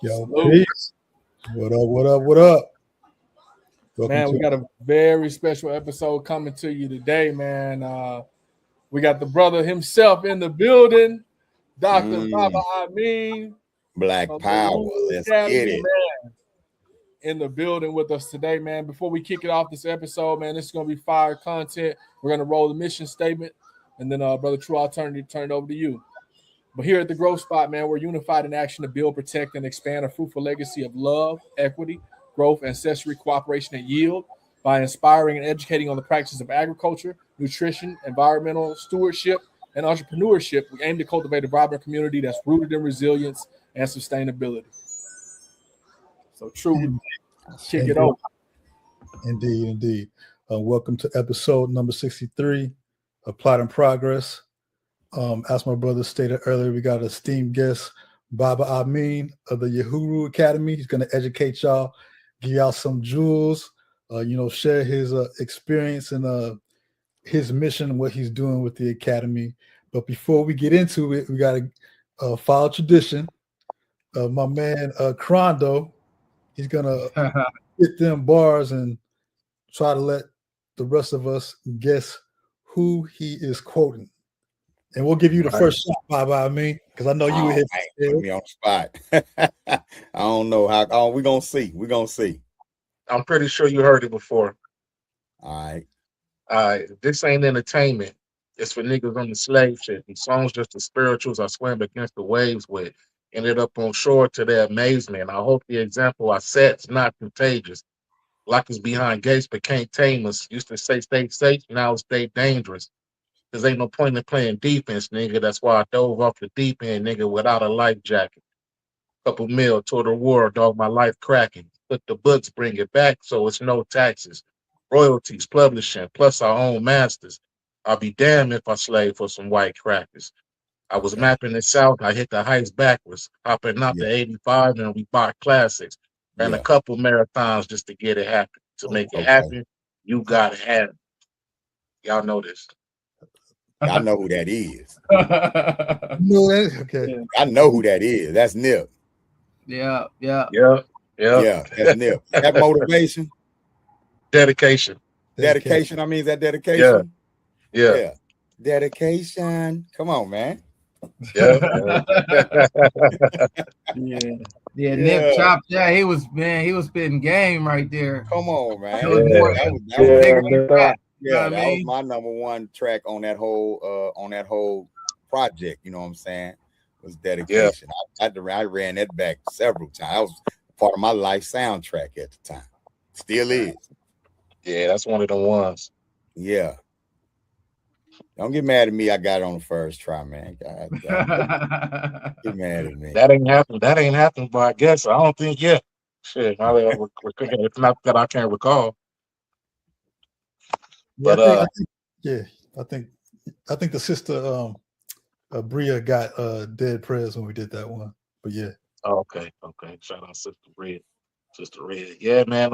Yo, Salute. peace. What up? What up? What up? Welcome Man, to we got a very special episode coming to you today, man. We got the brother himself in the building, Dr. Baba Amin Black from the Power. Uhuru Let's Academy, get it. man, in the building with us today, man. Before we kick it off this episode, man, this is going to be fire content. We're going to roll the mission statement, and then, Brother True, I'll turn it over to you. But here at the Growth Spot, man, we're unified in action to build, protect, and expand a fruitful legacy of love, equity, growth, ancestry, cooperation, and yield by inspiring and educating on the practices of agriculture, nutrition, environmental stewardship, and entrepreneurship. We aim to cultivate a vibrant community that's rooted in resilience and sustainability. So, True, kick it over. Indeed. Welcome to episode number 63 of Plot and Progress. As my brother stated earlier, we got a esteemed guest, Baba Amin of the Uhuru Academy. He's going to educate y'all, give y'all some jewels, share his experience and his mission, what he's doing with the academy. But before we get into it, we got to follow tradition. My man, Crondo, he's going to hit them bars and try to let the rest of us guess who he is quoting. And we'll give you the first shot, Baba, I mean, because I know you were here. Put me on the spot. I don't know how. Oh, we're going to see. We're going to see. I'm pretty sure you heard it before. All right. This ain't entertainment. It's for niggas on the slave ship. These songs just the spirituals I swam against the waves with. Ended up on shore to their amazement. I hope the example I set's not contagious. Lock us behind gates but can't tame us. Used to say stay safe, now stay dangerous. There's ain't no point in playing defense, nigga. That's why I dove off the deep end, nigga, without a life jacket. Couple mil toward the war, dog, my life cracking. Put the books, bring it back, so it's no taxes. Royalties, publishing, plus our own masters. I'll be damned if I slave for some white crackers. I was mapping the South, I hit the heights backwards, hopping out the 85 and we bought classics. Ran a couple marathons just to get it happen. To make it happen, you gotta have it. Y'all know this. I know who that is. Okay. I know who that is. That's Nip. Yeah. That's Nip. That motivation. Dedication. I mean, is that dedication? Yeah. Dedication. Come on, man. Yeah. Nip chopped. Yeah, he was spitting game right there. Come on, man. That was my number one track on that whole project. You know what I'm saying? Was dedication. I ran that back several times. That was part of my life soundtrack at the time. Still is. Yeah, that's one of the ones. Yeah. Don't get mad at me. I got it on the first try, man. God, get mad at me. That ain't happened, but I guess I don't think yet. Shit, it's not that I can't recall. But I think the sister Bria got dead prayers when we did that one. But yeah. Okay. Shout out Sister Red. Yeah, man.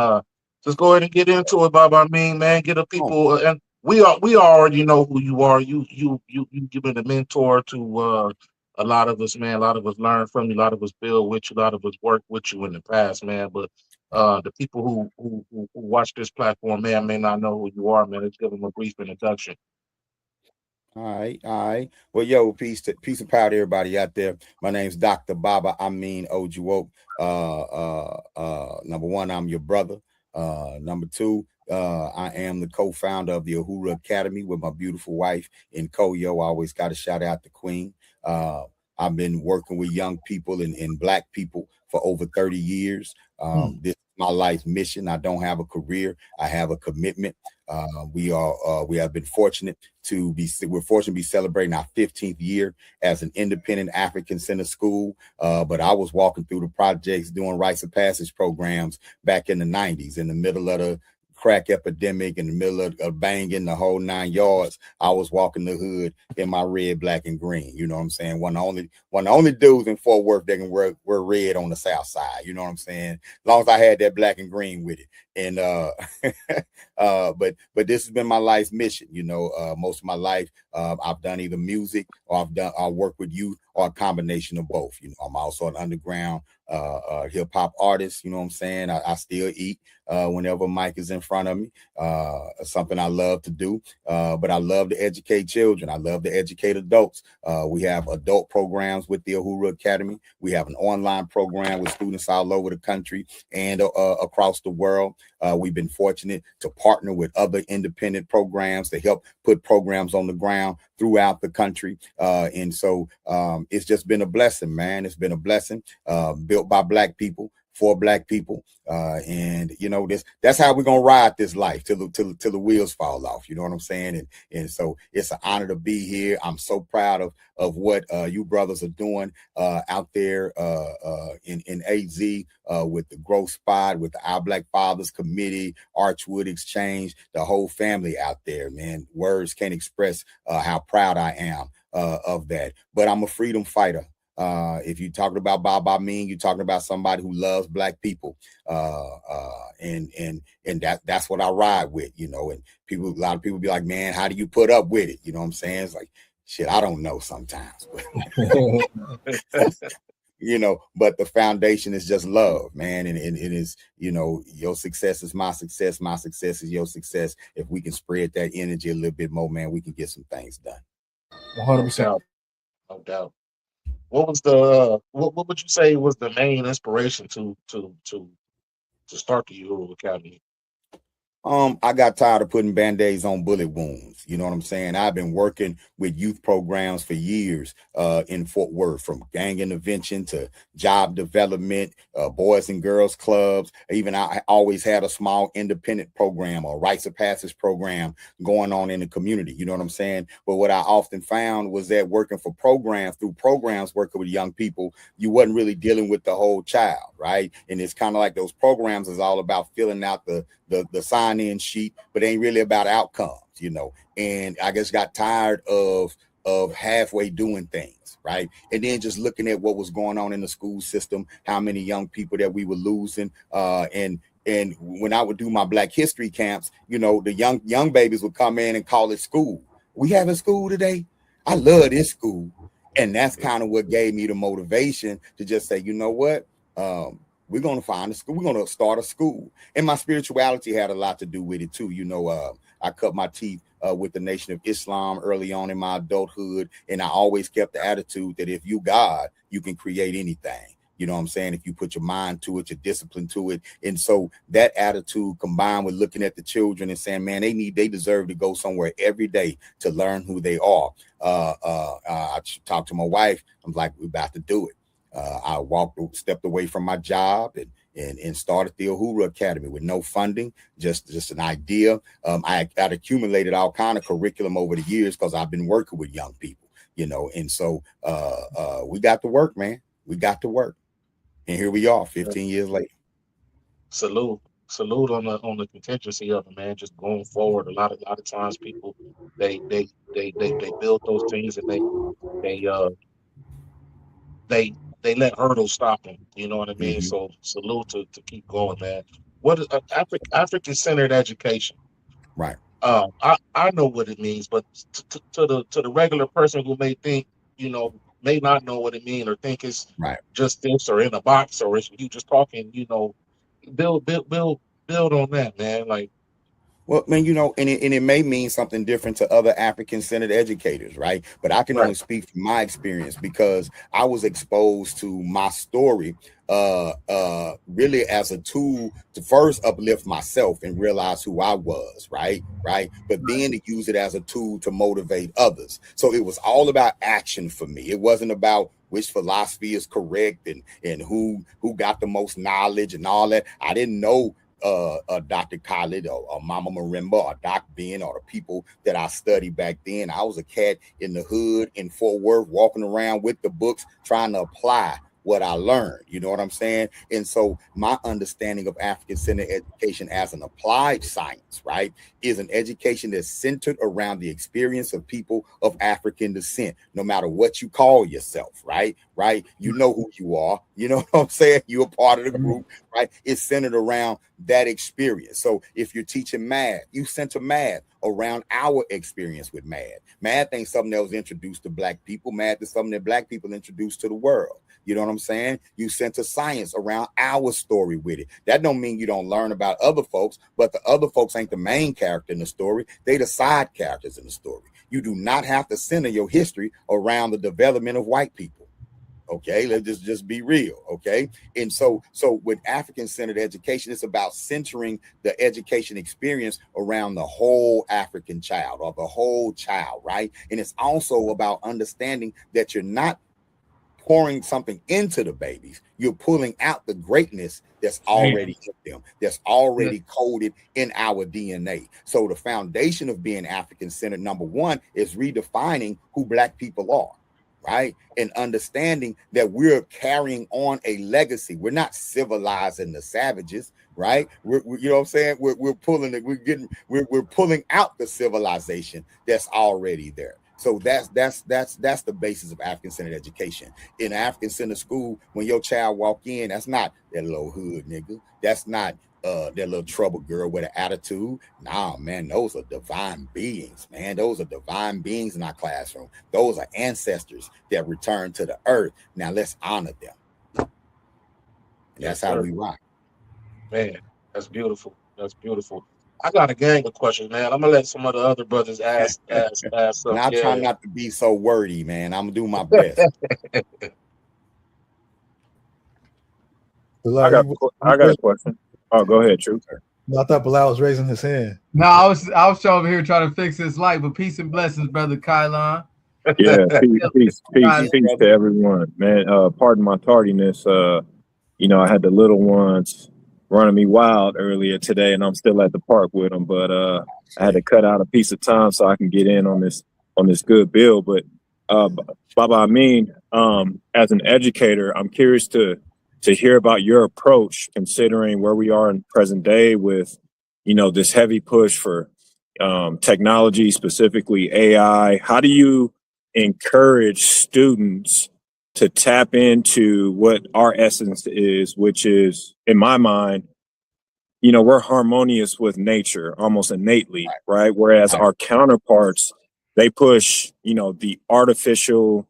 Just go ahead and get into it, Bob. I mean, man, get the people and we already know who you are. You've been a mentor to a lot of us, man. A lot of us learn from you, a lot of us build with you, a lot of us work with you in the past, man. But the people who watch this platform may not know who you are, man. Let's give them a brief introduction. All right. Well, yo, peace and power to everybody out there. My name's Dr. Baba Amin Ojuok. Number one, I'm your brother. Number two, I am the co-founder of the Uhuru Academy with my beautiful wife in Koyo. I always got to shout out the queen. I've been working with young people and black people for over 30 years. This is my life mission. I don't have a career. I have a commitment. We have been fortunate to be celebrating our 15th year as an independent African center school. But I was walking through the projects doing rites of passage programs back in the 90s, in the middle of the crack epidemic, in the middle of banging the whole 9 yards. I was walking the hood in my red, black, and green. You know what I'm saying? One of the only dudes in Fort Worth that can wear red on the south side. You know what I'm saying? As long as I had that black and green with it. and but this has been my life's mission. Most of my life I've done either music or I work with youth or a combination of both. I'm also an underground hip hop artist. You know what I'm saying? I still eat whenever mic is in front of me. Something I love to do. But I love to educate children. I love to educate adults. We have adult programs with the Uhuru Academy. We have an online program with students all over the country and across the world. We've been fortunate to partner with other independent programs to help put programs on the ground throughout the country. And so it's just been a blessing, man. It's been a blessing built by Black people for Black people. And that's how we're gonna ride this life till the wheels fall off. You know what I'm saying? And so it's an honor to be here. I'm so proud of what you brothers are doing out there in AZ with the L.E.G.A.C.Y, with the Our Black Fathers Committee, Archwood Exchange, the whole family out there, man. Words can't express how proud I am of that. But I'm a freedom fighter. If you're talking about Baba Amin, you're talking about somebody who loves Black people. And that's what I ride with, and a lot of people be like, man, how do you put up with it? You know what I'm saying? It's like, shit, I don't know sometimes, but the foundation is just love, man. And it is, your success is my success. My success is your success. If we can spread that energy a little bit more, man, we can get some things done. 100%. No doubt. What was the what would you say was the main inspiration to start the Uhuru Academy? I got tired of putting band-aids on bullet wounds. You know what I'm saying? I've been working with youth programs for years in Fort Worth, from gang intervention to job development, boys and girls clubs. Even I always had a small independent program or rites of passage program going on in the community. You know what I'm saying? But what I often found was that working for programs, working with young people, you wasn't really dealing with the whole child, right? And it's kind of like those programs is all about filling out the sign-in sheet, but ain't really about outcomes, and I just got tired of halfway doing things, right? And then just looking at what was going on in the school system, how many young people that we were losing, and when I would do my Black History camps, the young babies would come in and call it school. We having school today? I love this school. And that's kind of what gave me the motivation to just say, you know what? We're going to find a school. We're going to start a school. And my spirituality had a lot to do with it too. I cut my teeth with the Nation of Islam early on in my adulthood. And I always kept the attitude that if you God, you can create anything. You know what I'm saying? If you put your mind to it, your discipline to it. And so that attitude combined with looking at the children and saying, man, they deserve to go somewhere every day to learn who they are. I talked to my wife. I'm like, we're about to do it. I stepped away from my job and started the Uhuru Academy with no funding, just an idea. I had accumulated all kind of curriculum over the years because I've been working with young people, and so we got to work, man. We got to work. And here we are 15 years later. Salute on the contingency of it, man. Just going forward. A lot of times people they build those things and they let hurdles stop them. You know what I mean? Mm-hmm. So salute to keep going, man. What is African centered education? Right. I know what it means, but to the regular person who may not know what it means or think it's Right. just this or in a box or it's you just talking, build on that, man. Like, Well, man, and it may mean something different to other African-centered educators, right? But I can right, only speak from my experience because I was exposed to my story really as a tool to first uplift myself and realize who I was, right? But then to use it as a tool to motivate others. So it was all about action for me. It wasn't about which philosophy is correct and who got the most knowledge and all that. I didn't know Dr. Khalid or Mama Marimba or Doc Ben or the people that I studied back then. I was a cat in the hood in Fort Worth walking around with the books trying to apply what I learned. You know what I'm saying? And so my understanding of African-centered education as an applied science, right, is an education that's centered around the experience of people of African descent, no matter what you call yourself, right? right? You know who you are. You know what I'm saying? You're a part of the group, right? It's centered around that experience. So if you're teaching math, you center math around our experience with math. Math ain't something that was introduced to Black people. Math is something that Black people introduced to the world. You know what I'm saying? You center science around our story with it. That don't mean you don't learn about other folks, but the other folks ain't the main character in the story. They the side characters in the story. You do not have to center your history around the development of white people. Okay, let's just be real. Okay, and so with African-centered education, it's about centering the education experience around the whole African child or the whole child, right? And it's also about understanding that you're not pouring something into the babies, you're pulling out the greatness that's already in them, that's already coded in our DNA. So the foundation of being African-centered, number one, is redefining who Black people are, right? And understanding that we're carrying on a legacy. We're not civilizing the savages, right? We're you know what I'm saying? We're pulling it, we're pulling out the civilization that's already there. So that's the basis of African-centered education. In an African-centered school, when your child walk in, that's not that little hood nigga. That's not that little trouble girl with an attitude. Nah, man, those are divine beings, man. Those are divine beings in our classroom. Those are ancestors that return to the earth. Now let's honor them. That's how we rock. Man, that's beautiful. That's beautiful. I got a gang of questions, man. I'm gonna let some of the other brothers ask And some. I try Yeah. not to be so wordy, man. I'm gonna do my best. Like, I got a question. Oh, go ahead, True. I thought Bilal was raising his hand. No, I was over here trying to fix this light, but peace and blessings, brother Kylon. Yeah, peace Kylon. to everyone, man. Pardon my tardiness. You know, I had the little ones running me wild earlier today, and I'm still at the park with them. But I had to cut out a piece of time so I can get in on this good bill. But Baba Amin, as an educator, I'm curious to hear about your approach, considering where we are in present day with, you know, this heavy push for technology, specifically AI. How do you encourage students to tap into what our essence is, which is, in my mind, you know, we're harmonious with nature almost innately, right? Whereas our counterparts, they push, you know, the artificial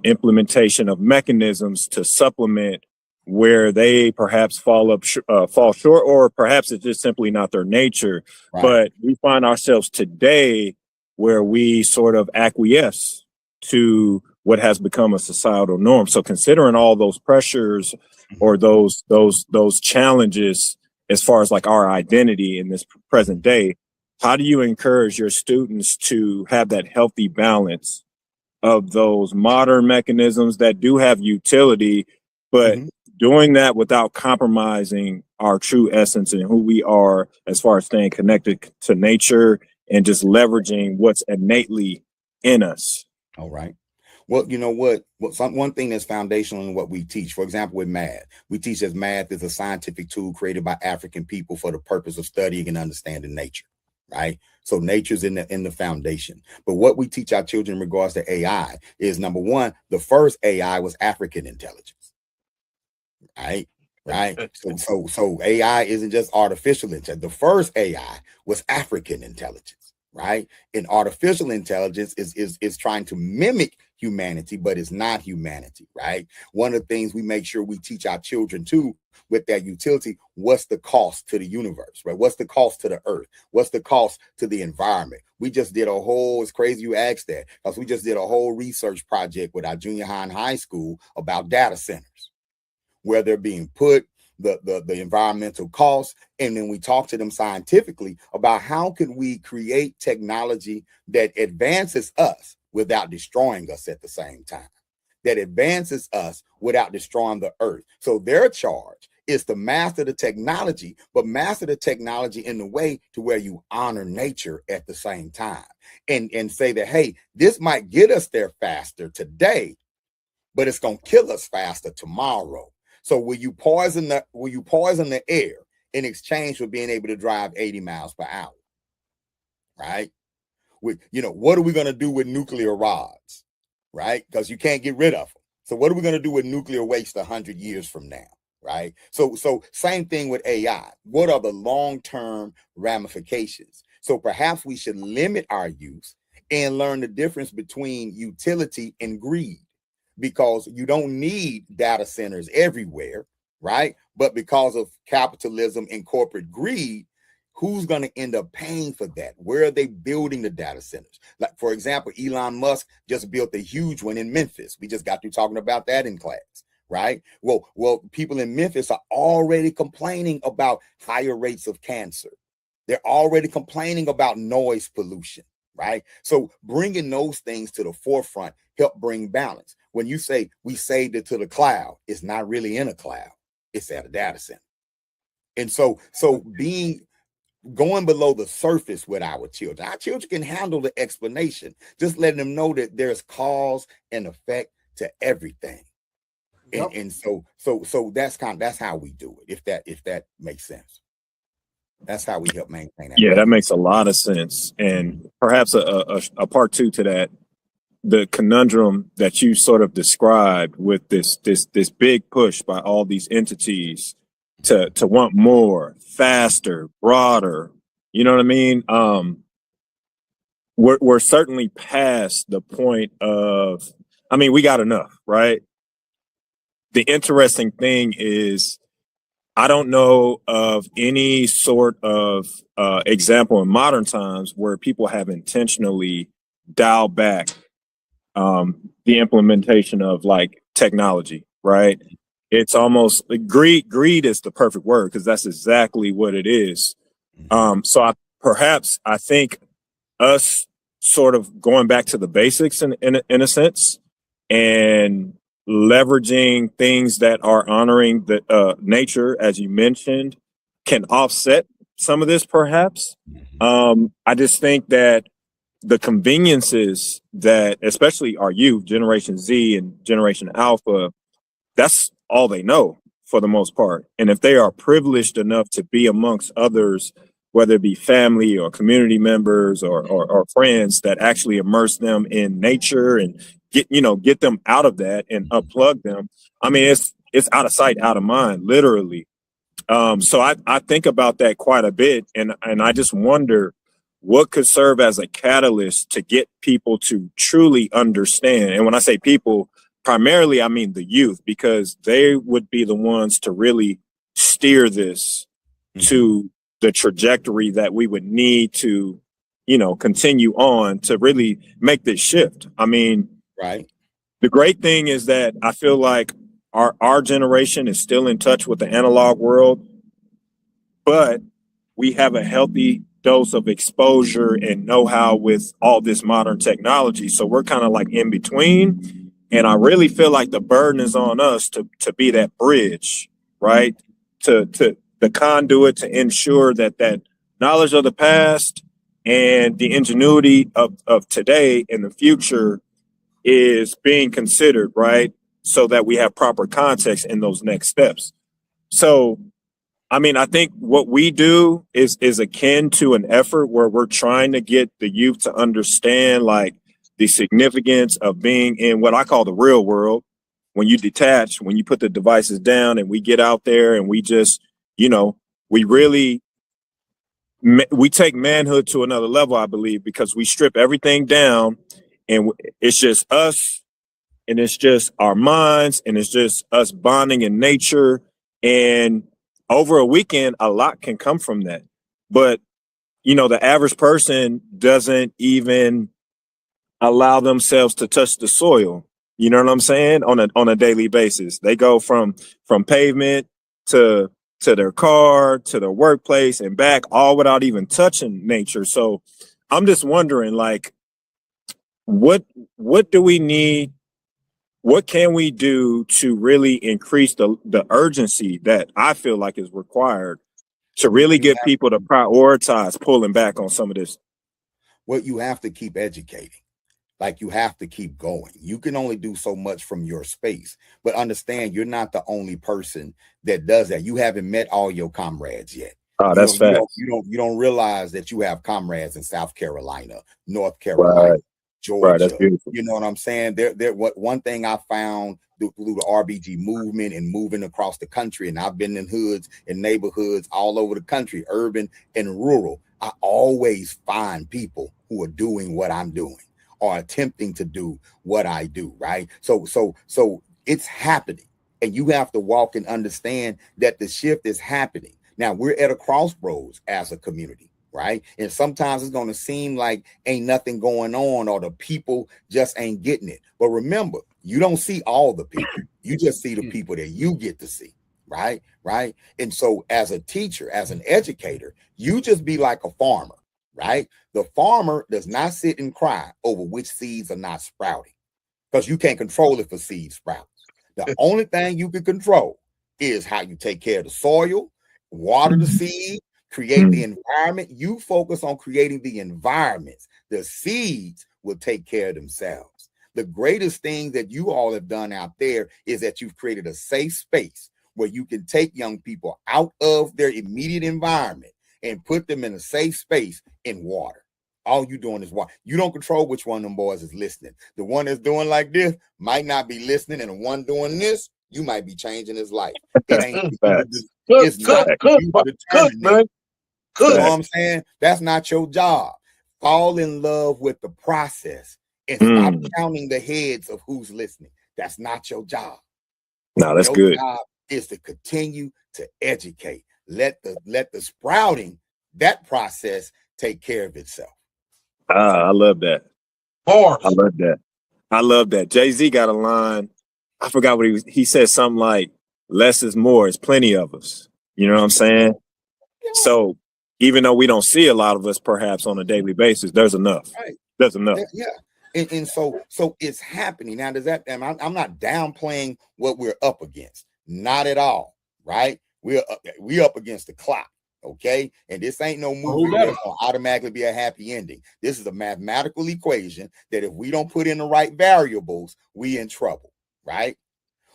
implementation of mechanisms to supplement where they perhaps fall short, or perhaps it's just simply not their nature. Right. But we find ourselves today where we sort of acquiesce to what has become a societal norm. So considering all those pressures or those challenges as far as like our identity in this present day, how do you encourage your students to have that healthy balance of those modern mechanisms that do have utility, but doing that without compromising our true essence and who we are as far as staying connected to nature and just leveraging what's innately in us? All right. Well, you know what? One thing that's foundational in what we teach, for example, with math, we teach that math is a scientific tool created by African people for the purpose of studying and understanding nature, right? So nature's in the foundation. But what we teach our children in regards to AI is, number one, the first AI was African intelligence, right? Right. So AI isn't just artificial intelligence. The first AI was African intelligence, right? And artificial intelligence is trying to mimic humanity, but it's not humanity, right? One of the things we make sure we teach our children too with that utility, what's the cost to the universe, right? What's the cost to the earth? What's the cost to the environment? We just did it's crazy you asked that, because we just did a whole research project with our junior high and high school about data centers, where they're being put, the environmental costs, and then we talk to them scientifically about how can we create technology that advances us without destroying us at the same time, that advances us without destroying the earth. So their charge is to master the technology, but master the technology in the way to where you honor nature at the same time, and say that, hey, this might get us there faster today, but it's gonna kill us faster tomorrow. So will you poison the air in exchange for being able to drive 80 miles per hour? Right? What are we gonna do with nuclear rods? Right? Because you can't get rid of them. So what are we going to do with nuclear waste 100 years from now? Right. So same thing with AI. What are the long-term ramifications? So perhaps we should limit our use and learn the difference between utility and greed, because you don't need data centers everywhere, right? But because of capitalism and corporate greed, who's going to end up paying for that? Where are they building the data centers? Like, for example, Elon Musk just built a huge one in Memphis. We just got through talking about that in class, right? Well, people in Memphis are already complaining about higher rates of cancer. They're already complaining about noise pollution, right? So bringing those things to the forefront help bring balance. When you say we saved it to the cloud, it's not really in a cloud. It's at a data center. And so going below the surface with our children can handle the explanation. Just letting them know that there's cause and effect to everything. Yep. And so that's how we do it. If that makes sense. That's how we help maintain that. Yeah, that makes a lot of sense. And perhaps a part two to that, the conundrum that you sort of described with this big push by all these entities to want more, faster, broader. You know what I mean? We're certainly past the point of, I mean, we got enough, right? The interesting thing is, I don't know of any sort of example in modern times where people have intentionally dialed back the implementation of like technology, right? It's almost like greed is the perfect word, because that's exactly what it is. So I think us sort of going back to the basics in a sense, and leveraging things that are honoring the nature, as you mentioned, can offset some of this perhaps. I just think that the conveniences that especially our youth, Generation Z and Generation Alpha, that's all they know for the most part. And if they are privileged enough to be amongst others, whether it be family or community members or friends that actually immerse them in nature and get them out of that and unplug them. I mean, it's out of sight, out of mind, literally. So I think about that quite a bit, and I just wonder what could serve as a catalyst to get people to truly understand. And when I say people, primarily I mean the youth, because they would be the ones to really steer this to the trajectory that we would need to, continue on to really make this shift. I mean, right. The great thing is that I feel like our generation is still in touch with the analog world, but we have a healthy dose of exposure and know-how with all this modern technology. So we're kind of like in between. And I really feel like the burden is on us to be that bridge, right? To the conduit to ensure that knowledge of the past and the ingenuity of today and the future is being considered, right? So that we have proper context in those next steps. So, I mean, I think what we do is akin to an effort where we're trying to get the youth to understand like the significance of being in what I call the real world. When you detach, when you put the devices down and we get out there and we just, we really, we take manhood to another level, I believe, because we strip everything down and it's just us and it's just our minds and it's just us bonding in nature. And over a weekend, a lot can come from that. But, the average person doesn't even allow themselves to touch the soil. You know what I'm saying? On a daily basis. They go from pavement to their car, to their workplace and back, all without even touching nature. So I'm just wondering, like, what do we need? What can we do to really increase the urgency that I feel like is required to really get people to prioritize pulling back on some of this? Well, you have to keep educating. Like, you have to keep going. You can only do so much from your space, but understand you're not the only person that does that. You haven't met all your comrades yet. That's fact. You don't realize that you have comrades in South Carolina, North Carolina, right. Georgia. Right, that's beautiful. You know what I'm saying? One thing I found through the RBG movement and moving across the country. And I've been in hoods and neighborhoods all over the country, urban and rural. I always find people who are doing what I'm doing or attempting to do what I do, right? So it's happening. And you have to walk and understand that the shift is happening. Now we're at a crossroads as a community, right? And sometimes it's going to seem like ain't nothing going on or the people just ain't getting it. But remember, you don't see all the people. You just see the people that you get to see, right? Right. And so as a teacher, as an educator, you just be like a farmer, right? The farmer does not sit and cry over which seeds are not sprouting because you can't control if a seed sprouts. The only thing you can control is how you take care of the soil, water the seed, create the environment. You focus on creating the environments. The seeds will take care of themselves. The greatest thing that you all have done out there is that you've created a safe space where you can take young people out of their immediate environment and put them in a safe space in water. All you doing is water. You don't control which one of them boys is listening. The one that's doing like this might not be listening, and the one doing this, you might be changing his life. It ain't. It's not you determining that. You know what I'm saying? That's not your job. Fall in love with the process and stop counting the heads of who's listening. That's not your job. No, that's your good. Job is to continue to educate. Let the sprouting, that process, take care of itself. I love that. Bars. I love that. I love that. Jay-Z got a line. I forgot what he said something like, less is more. It's plenty of us. You know what I'm saying? Yeah. So even though we don't see a lot of us perhaps on a daily basis, there's enough. Right. There's enough. Yeah. And so it's happening. Now, does that, I'm not downplaying what we're up against. Not at all. Right? We're up against the clock. Okay. And this ain't no movie that's gonna automatically be a happy ending. This is a mathematical equation that if we don't put in the right variables, we in trouble. Right.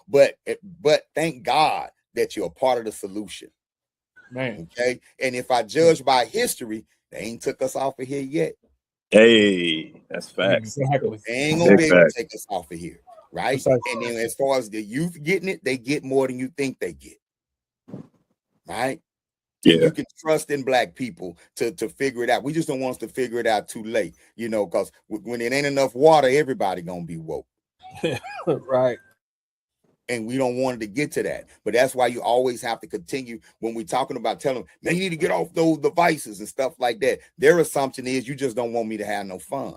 But thank God that you're a part of the solution. Man. Okay. And if I judge by history, they ain't took us off of here yet. Hey, that's facts. Exactly. They ain't gonna be able to take us off of here. Right. Precisely. And then as far as the youth getting it, they get more than you think they get. Right. Yeah. You can trust in Black people to figure it out. We just don't want us to figure it out too late, you know, because when it ain't enough water, everybody gonna be woke. Right. And we don't want it to get to that. But that's why you always have to continue when we're talking about telling them, man, you need to get off those devices and stuff like that. Their assumption is you just don't want me to have no fun.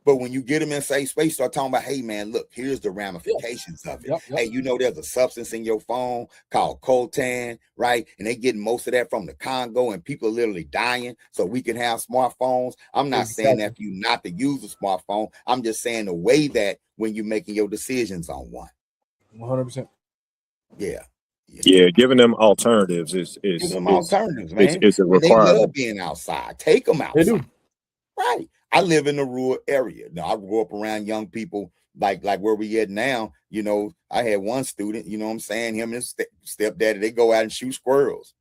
But when you get them in safe space, start talking about, hey, man, look, here's the ramifications of it. Yep. Hey, you know, there's a substance in your phone called coltan, right? And they get most of that from the Congo, and people are literally dying so we can have smartphones. I'm not saying that for you not to use a smartphone. I'm just saying the way that when you're making your decisions on one. 100%. Yeah. Yeah, giving them alternatives is alternatives, man. It's a requirement. They love being outside. Take them outside. They do. Right. I live in a rural area. Now, I grew up around young people like where we at now. You know, I had one student, you know what I'm saying? Him and his stepdaddy, they go out and shoot squirrels,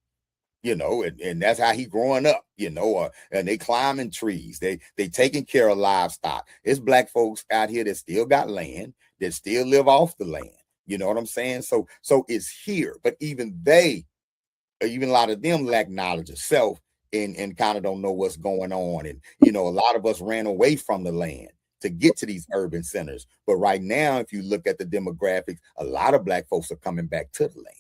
you know, and that's how he growing up, you know, and they climbing trees. They taking care of livestock. There's Black folks out here that still got land, that still live off the land. You know what I'm saying? So it's here. But even a lot of them lack knowledge of self. And kind of don't know what's going on. And, you know, a lot of us ran away from the land to get to these urban centers. But right now, if you look at the demographics, a lot of Black folks are coming back to the land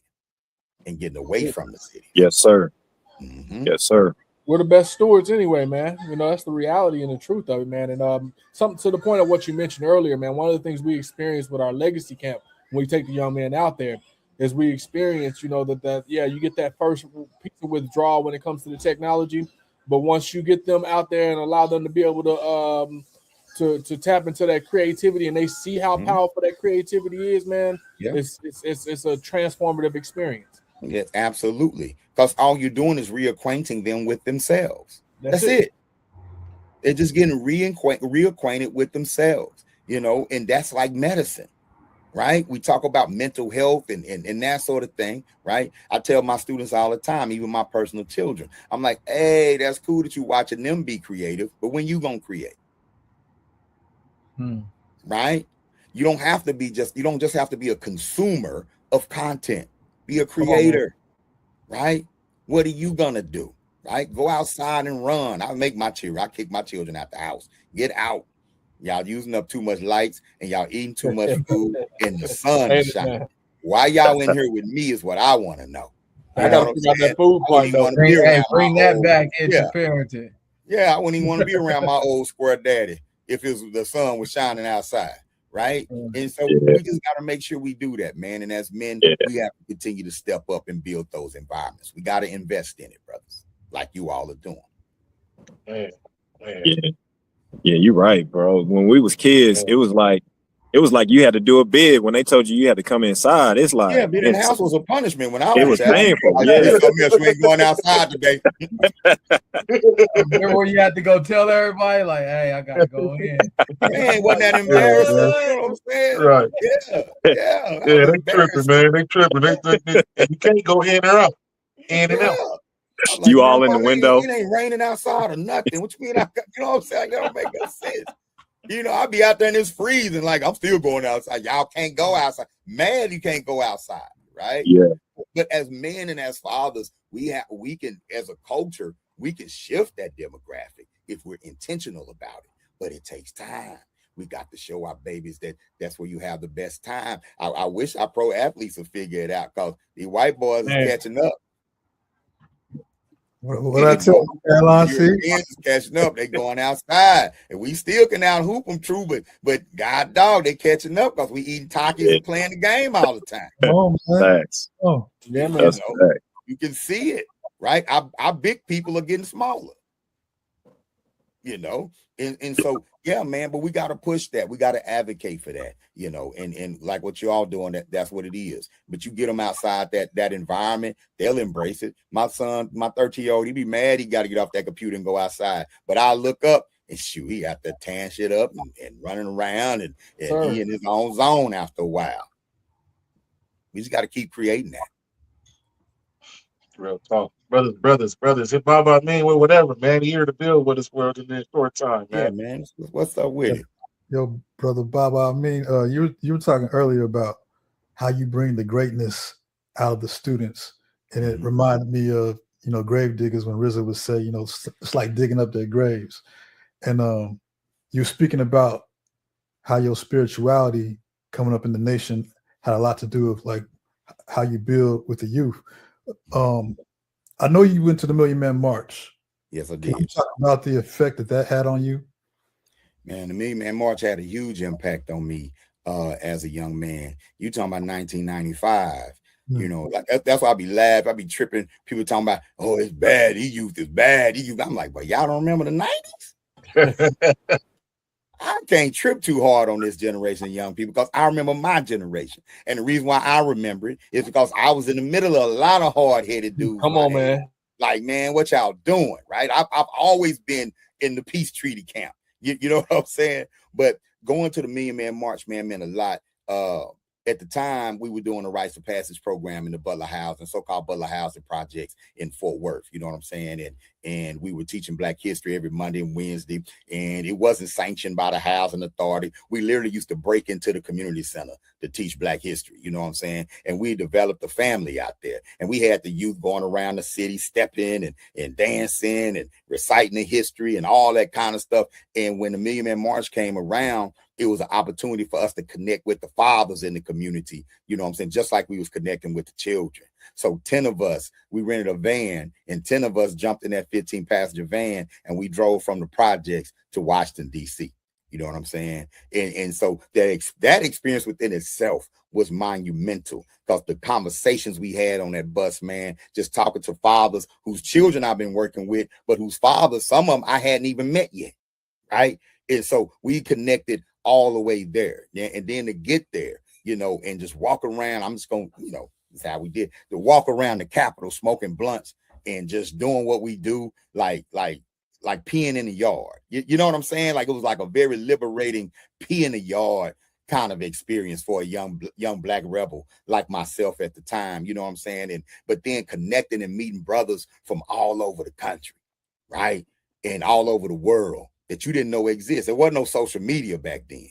and getting away from the city. Yes, sir. Mm-hmm. Yes, sir. We're the best stewards anyway, man. You know, that's the reality and the truth of it, man. And something to the point of what you mentioned earlier, man, one of the things we experienced with our legacy camp when we take the young man out there is we experience, you know, that you get that first piece of withdrawal when it comes to the technology, but once you get them out there and allow them to be able to tap into that creativity and they see how powerful that creativity is, man, it's a transformative experience. Yeah, absolutely. Because all you're doing is reacquainting them with themselves. That's it. They're just getting reacquainted with themselves, you know, and that's like medicine. Right? We talk about mental health and that sort of thing, right? I tell my students all the time, even my personal children, I'm like, hey, that's cool that you watching them be creative, but when you gonna create? Right? You don't have to be you don't just have to be a consumer of content. Be a Come on, man. creator, right? What are you gonna do? Right? Go outside and run. I kick my children out the house. Get out. Y'all using up too much lights and y'all eating too much food and the sun is shining. Why y'all in here with me is what I want to know. I gotta figure out that food I wouldn't part even though. want to be around Bring my that old, back into parenting. Yeah, I wouldn't even want to be around my old square daddy if it was the sun was shining outside, right? And so we just got to make sure we do that, man. And as men, we have to continue to step up and build those environments. We got to invest in it, brothers, like you all are doing. Yeah, you're right, bro. When we was kids, it was like you had to do a bid when they told you had to come inside. It's like being in the house was a punishment when I was it was painful. Like, yeah, something else. You ain't going outside today. Remember when you had to go tell everybody, like, hey, I gotta go in. Man, wasn't that embarrassing? You know what I'm saying? Right. Yeah. They tripping, man. They tripping. They you can't go in or out. In and out. Like, you all in the window. It ain't raining outside or nothing. What you mean? You know what I'm saying? That don't make no sense. You know, I'll be out there and it's freezing. Like, I'm still going outside. Y'all can't go outside. Man, you can't go outside, right? Yeah. But as men and as fathers, we can, as a culture, we can shift that demographic if we're intentional about it. But it takes time. We got to show our babies that's where you have the best time. I wish our pro athletes would figure it out, because the white boys is catching up. What I tell you, Europeans is catching up. They going outside, and we still can out hoop them, true, but God dog, they catching up because we eating Takis and playing the game all the time. Oh, man. Oh, yeah, man. You can see it, right? Our big people are getting smaller, you know, and so yeah, man. But we got to push that. We got to advocate for that, you know, and like what you all doing, that's what it is. But you get them outside that environment, they'll embrace it. My son, my 13-year-old, he be mad. He got to get off that computer and go outside. But I look up and shoot, he out there tearing shit up and running around and he in his own zone after a while. We just got to keep creating that. Real talk. Brothers. Hit Baba Amin with whatever, man. Here to build with this world in this short time, man. Yeah, man. What's up with it? Yo, brother Baba, I mean, you were talking earlier about how you bring the greatness out of the students. And it reminded me of, you know, grave diggers when RZA would say, you know, it's like digging up their graves. And you're speaking about how your spirituality coming up in the nation had a lot to do with like how you build with the youth. I know you went to the Million Man March. Yes, I did. Can you talk about the effect that had on you? Man, the Million Man March had a huge impact on me as a young man. You talking about 1995. You know, like that's why I be laughing. I be tripping. People talking about, oh, it's bad. Youth is bad. I'm like, but y'all don't remember the 90s? I can't trip too hard on this generation of young people because I remember my generation. And the reason why I remember it is because I was in the middle of a lot of hard-headed dudes. Come on, man. Like, man, what y'all doing, right? I've always been in the peace treaty camp. You know what I'm saying? But going to the Million Man March, man, meant a lot. At the time, we were doing the Rites of Passage program in the Butler Housing, so-called Butler Housing projects in Fort Worth. You know what I'm saying? And we were teaching Black history every Monday and Wednesday, and it wasn't sanctioned by the housing authority. We literally used to break into the community center to teach Black history. You know what I'm saying? And we developed a family out there, and we had the youth going around the city, stepping and dancing and reciting the history and all that kind of stuff. And when the Million Man March came around, it was an opportunity for us to connect with the fathers in the community, you know what I'm saying? Just like we was connecting with the children. So 10 of us, we rented a van, and 10 of us jumped in that 15-passenger van, and we drove from the projects to Washington, D.C. You know what I'm saying? And so that experience within itself was monumental, because the conversations we had on that bus, man, just talking to fathers whose children I've been working with, but whose fathers, some of them I hadn't even met yet, right? And so we connected all the way there. And then to get there, you know, and just walk around, I'm just going to, you know, that's how we did, to walk around the Capitol smoking blunts and just doing what we do, like peeing in the yard. You know what I'm saying? Like, it was like a very liberating pee in the yard kind of experience for a young Black rebel like myself at the time, you know what I'm saying? But then connecting and meeting brothers from all over the country, right? And all over the world that you didn't know exist. There wasn't no social media back then.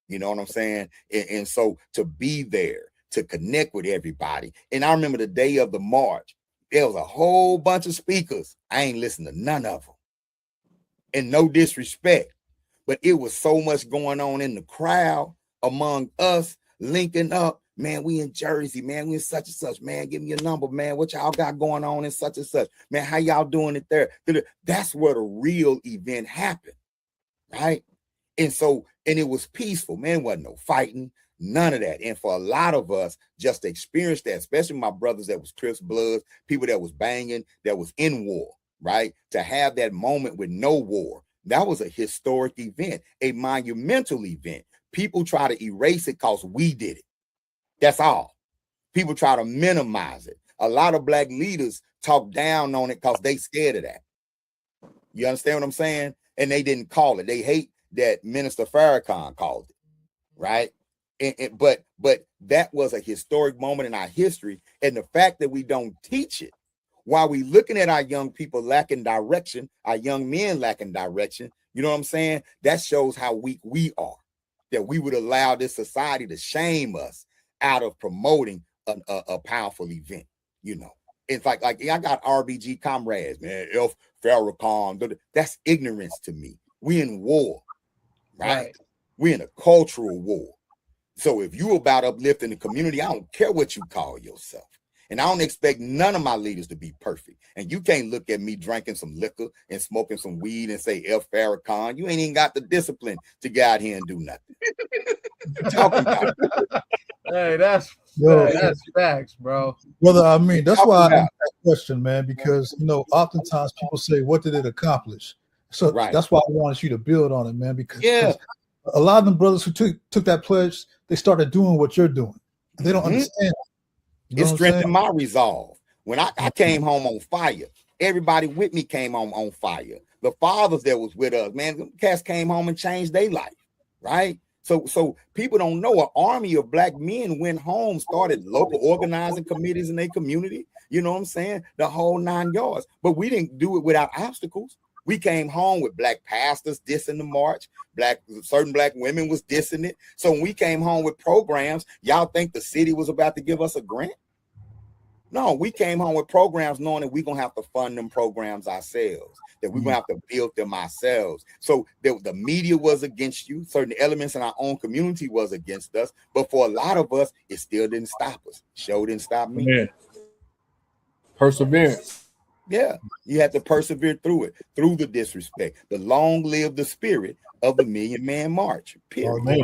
You know what I'm saying? And so to be there, to connect with everybody. And I remember the day of the march, there was a whole bunch of speakers. I ain't listened to none of them. And no disrespect, but it was so much going on in the crowd among us linking up. Man, we in Jersey, man, we in such and such, man, give me a number, man, what y'all got going on in such and such, man, how y'all doing it there? That's where the real event happened, right? And so, and it was peaceful, man, wasn't no fighting, none of that. And for a lot of us just to experience that, especially my brothers that was Crips Bloods, people that was banging, that was in war, right? To have that moment with no war, that was a historic event, a monumental event. People try to erase it because we did it. That's all. People try to minimize it. A lot of Black leaders talk down on it because they scared of that. You understand what I'm saying? And they didn't call it. They hate that Minister Farrakhan called it, right? But that was a historic moment in our history. And the fact that we don't teach it, while we looking at our young people lacking direction, our young men lacking direction, you know what I'm saying? That shows how weak we are, that we would allow this society to shame us out of promoting a powerful event. You know, it's like I got RBG comrades, man, F Farrakhan. That's ignorance to me. We in war, right? We in a cultural war. So if you about uplifting the community, I don't care what you call yourself. And I don't expect none of my leaders to be perfect. And you can't look at me drinking some liquor and smoking some weed and say F Farrakhan. You ain't even got the discipline to get out here and do nothing. What you talking about? Hey, that's facts, bro. Brother, I mean, that's why I asked that question, man, because, you know, oftentimes people say, what did it accomplish? So that's why I wanted you to build on it, man, because a lot of them brothers who took that pledge, they started doing what you're doing. And they don't understand. You know it strengthened my resolve. When I came home on fire, everybody with me came home on fire. The fathers that was with us, man, them cats came home and changed their life, right? So people don't know an army of Black men went home, started local organizing committees in their community. You know what I'm saying? The whole 9 yards. But we didn't do it without obstacles. We came home with Black pastors dissing the march. Certain Black women was dissing it. So when we came home with programs, y'all think the city was about to give us a grant? No, we came home with programs knowing that we're going to have to fund them programs ourselves, that we're going to have to build them ourselves. So the media was against you. Certain elements in our own community was against us. But for a lot of us, it still didn't stop us. Show didn't stop me. Man. Perseverance. Yeah, you have to persevere through it, through the disrespect. The long live the spirit of the Million Man March. Period.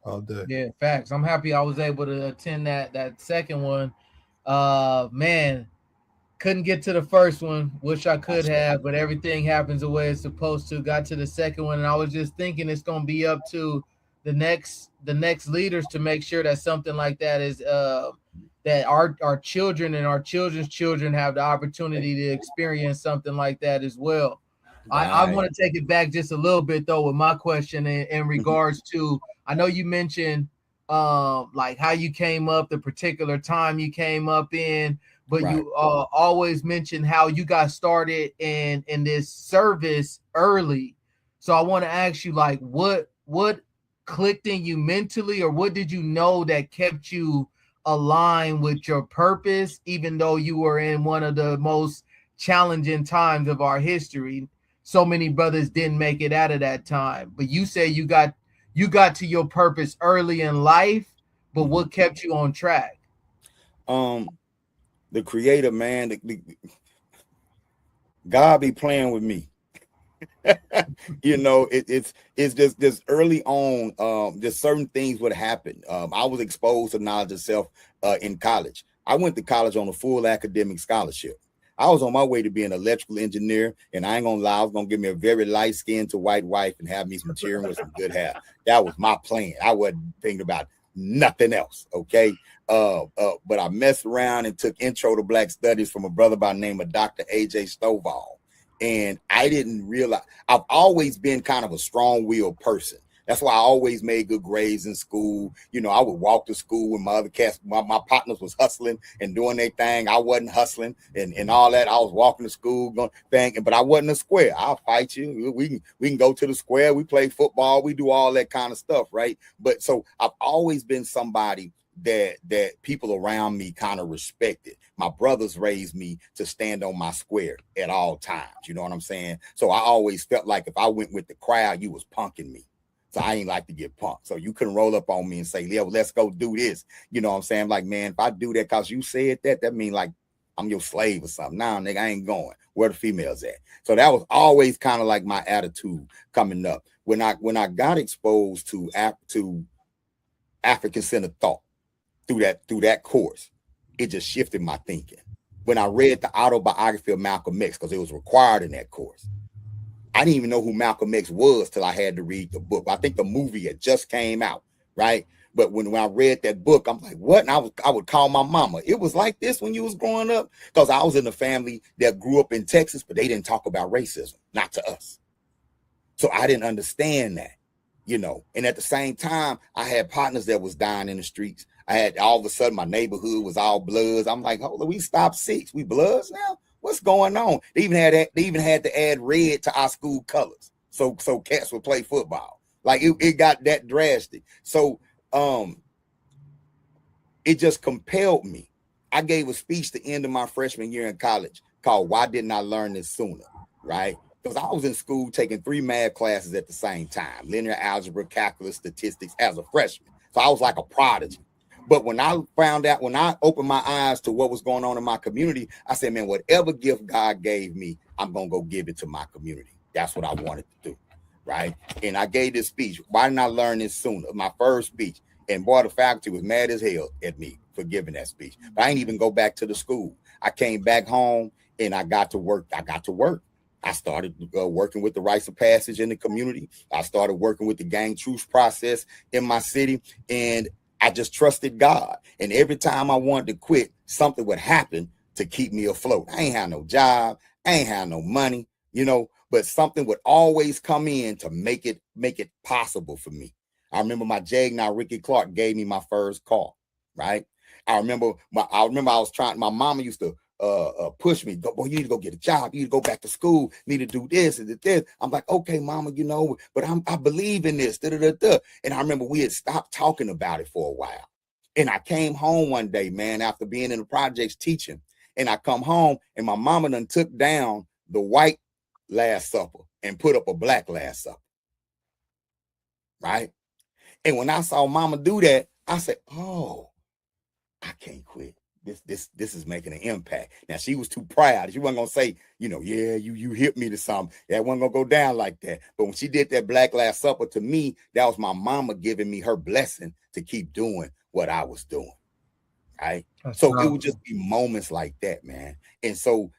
All day. Yeah, facts. I'm happy I was able to attend that second one. Man, couldn't get to the first one. Wish I could have, but everything happens the way it's supposed to. Got to the second one, and I was just thinking it's gonna be up to the next leaders to make sure that something like that is that our children and our children's children have the opportunity to experience something like that as well. I want to take it back just a little bit though with my question in regards to, I know you mentioned like how you came up, the particular time you came up in, but you always mention how you got started in this service early. So I want to ask you, like, what clicked in you mentally, or what did you know that kept you aligned with your purpose, even though you were in one of the most challenging times of our history? So many brothers didn't make it out of that time, but you say you got to your purpose early in life, but what kept you on track? The creator, man, God be playing with me. You know, it's just this early on, just certain things would happen. I was exposed to knowledge of self in college. I went to college on a full academic scholarship. I was on my way to be an electrical engineer, and I ain't gonna lie, I was gonna give me a very light skinned to white wife and have me some children with some good hair. That was my plan. I wasn't thinking about nothing else. Okay. But I messed around and took Intro to Black Studies from a brother by the name of Dr. A.J. Stovall. And I didn't realize, I've always been kind of a strong-willed person. That's why I always made good grades in school. You know, I would walk to school when my other cats, my partners was hustling and doing their thing. I wasn't hustling and all that. I was walking to school, going thinking, but I wasn't a square. I'll fight you. We can go to the square. We play football. We do all that kind of stuff, right? But so I've always been somebody that people around me kind of respected. My brothers raised me to stand on my square at all times. You know what I'm saying? So I always felt like if I went with the crowd, you was punking me. So I ain't like to get punked. So you couldn't roll up on me and say, Leo, let's go do this. You know what I'm saying? Like, man, if I do that because you said that mean like I'm your slave or something. Nah, nigga, I ain't going. Where the females at? So that was always kind of like my attitude coming up. When I got exposed to African-centered thought through that course, it just shifted my thinking. When I read the autobiography of Malcolm X, because it was required in that course, I didn't even know who Malcolm X was till I had to read the book. I think the movie had just came out, right? But when I read that book, I'm like, what? And I would call my mama. It was like this when you was growing up? Because I was in a family that grew up in Texas, but they didn't talk about racism, not to us. So I didn't understand that, you know. And at the same time, I had partners that was dying in the streets. I had all of a sudden my neighborhood was all Bloods. I'm like, hold on, we stopped 6. We Bloods now? What's going on? They even had to add red to our school colors. So cats would play football. Like it got that drastic. So it just compelled me. I gave a speech the end of my freshman year in college called Why Didn't I Learn This Sooner? Right? Because I was in school taking 3 math classes at the same time, linear algebra, calculus, statistics as a freshman. So I was like a prodigy. But when I opened my eyes to what was going on in my community, I said, man, whatever gift God gave me, I'm going to go give it to my community. That's what I wanted to do, right? And I gave this speech. Why didn't I learn this sooner? My first speech. And boy, the faculty was mad as hell at me for giving that speech. But I didn't even go back to the school. I came back home and I got to work. I started working with the rites of passage in the community. I started working with the gang truce process in my city. And I just trusted God. And every time I wanted to quit, something would happen to keep me afloat. I ain't had no job. I ain't had no money, you know, but something would always come in to make it possible for me. I remember my Jagna Ricky Clark gave me my first car, right? I remember I was trying, my mama used to push me, boy, you need to go get a job, you need to go back to school, need to do this and this. I'm like, okay, mama, you know, but I believe in this. And I remember we had stopped talking about it for a while. And I came home one day, man, after being in the projects teaching, and I come home and my mama done took down the white Last Supper and put up a black Last Supper, right? And when I saw mama do that, I said, oh, I can't quit. This is making an impact. Now, she was too proud. She wasn't gonna say, you know, yeah, you hit me to something. That wasn't gonna go down like that. But when she did that Black Last Supper, to me, that was my mama giving me her blessing to keep doing what I was doing. Right. So it would just be moments like that, man. And so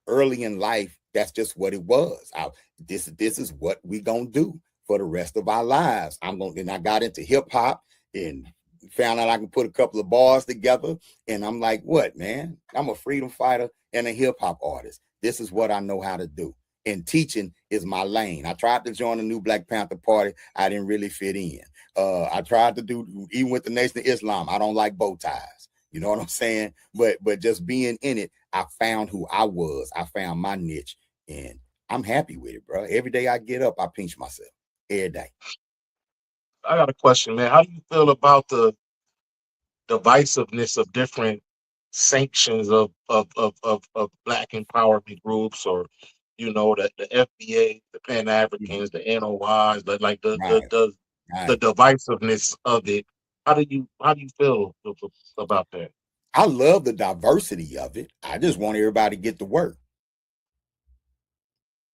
early in life, that's just what it was. This is what we gonna do for the rest of our lives. And I got into hip hop and found out I can put a couple of bars together. And I'm like, what, man? I'm a freedom fighter and a hip hop artist. This is what I know how to do. And teaching is my lane. I tried to join the new Black Panther Party. I didn't really fit in. I tried to do, even with the Nation of Islam, I don't like bow ties. You know what I'm saying? But just being in it, I found who I was. I found my niche, and I'm happy with it, bro. Every day I get up, I pinch myself. Every day. I got a question, man. How do you feel about the divisiveness of different sanctions of Black empowerment groups, or you know, the FBA, the Pan Africans, the NOIs, the divisiveness of it? How do you feel about that? I love the diversity of it. I just want everybody to get to work.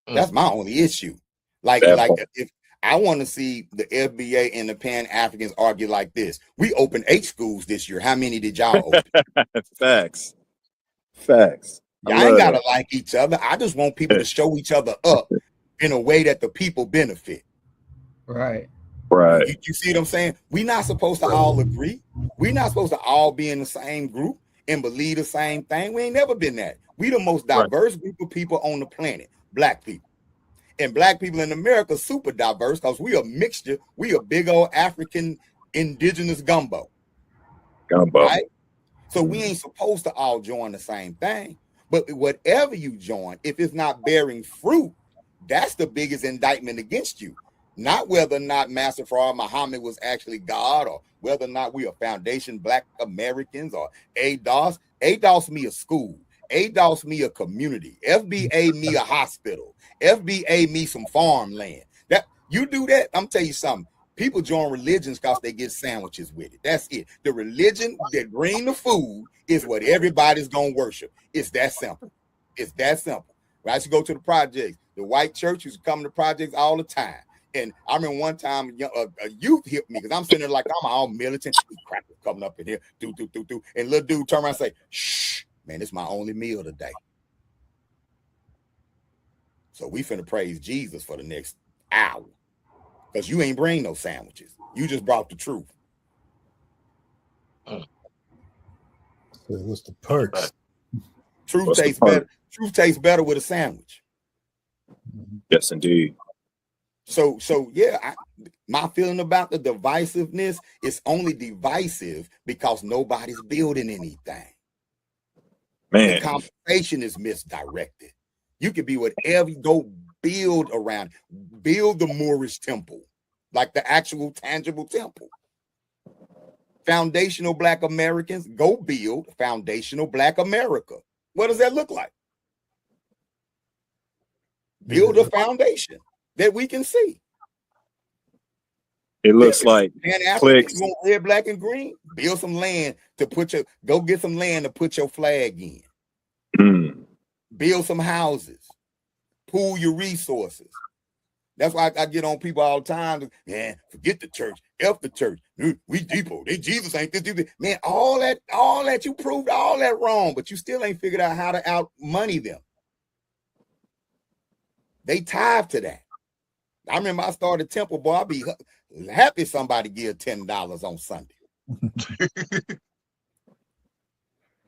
That's my only issue. Like if I want to see the FBA and the Pan Africans argue like this. We opened 8 schools this year. How many did y'all open? Facts. Y'all ain't gotta like each other. I just want people to show each other up in a way that the people benefit. Right. You see what I'm saying? We're not supposed to all agree. We're not supposed to all be in the same group and believe the same thing. We ain't never been that. We the most diverse group of people on the planet, Black people. And black people in America are super diverse because we a mixture. We a big old African indigenous gumbo. Right? So we ain't supposed to all join the same thing. But whatever you join, if it's not bearing fruit, that's the biggest indictment against you. Not whether or not Master Fard Muhammad was actually God, or whether or not we are Foundation Black Americans, or ADOS. ADOS me a school. ADOS me a community. FBA me a hospital. FBA me some farmland. That you do that, I'm telling you something. People join religions because they get sandwiches with it. That's it. The religion that bring the food is what everybody's gonna worship. It's that simple. It's that simple. When I used to go to the projects, the white church used to come to projects all the time. And I remember one time a youth hit me because I'm sitting there like I'm all militant. Crackers coming up in here, do. And little dude turn around and say, "Shh, man, it's my only meal today." So we finna praise Jesus for the next hour. Because you ain't bring no sandwiches. You just brought the truth. So what's the perks? Truth tastes better. Truth tastes better with a sandwich. Yes, indeed. So yeah, my feeling about the divisiveness is only divisive because nobody's building anything. Man, the conversation is misdirected. You could be whatever, go build around, build the Moorish temple, like the actual tangible temple. Foundational Black Americans, go build foundational Black America. What does that look like? Build a foundation that we can see. It looks like clicks. You want red, black, and green? Build some land to put your, go get some land to put your flag in. Build some houses. Pool your resources. That's why I get on people all the time. Man, forget the church. F the church. We depot. Jesus ain't this. Man, all that you proved all that wrong, but you still ain't figured out how to out money them. They tied to that. I remember I started Temple, boy. I'd be happy somebody give $10 on Sunday.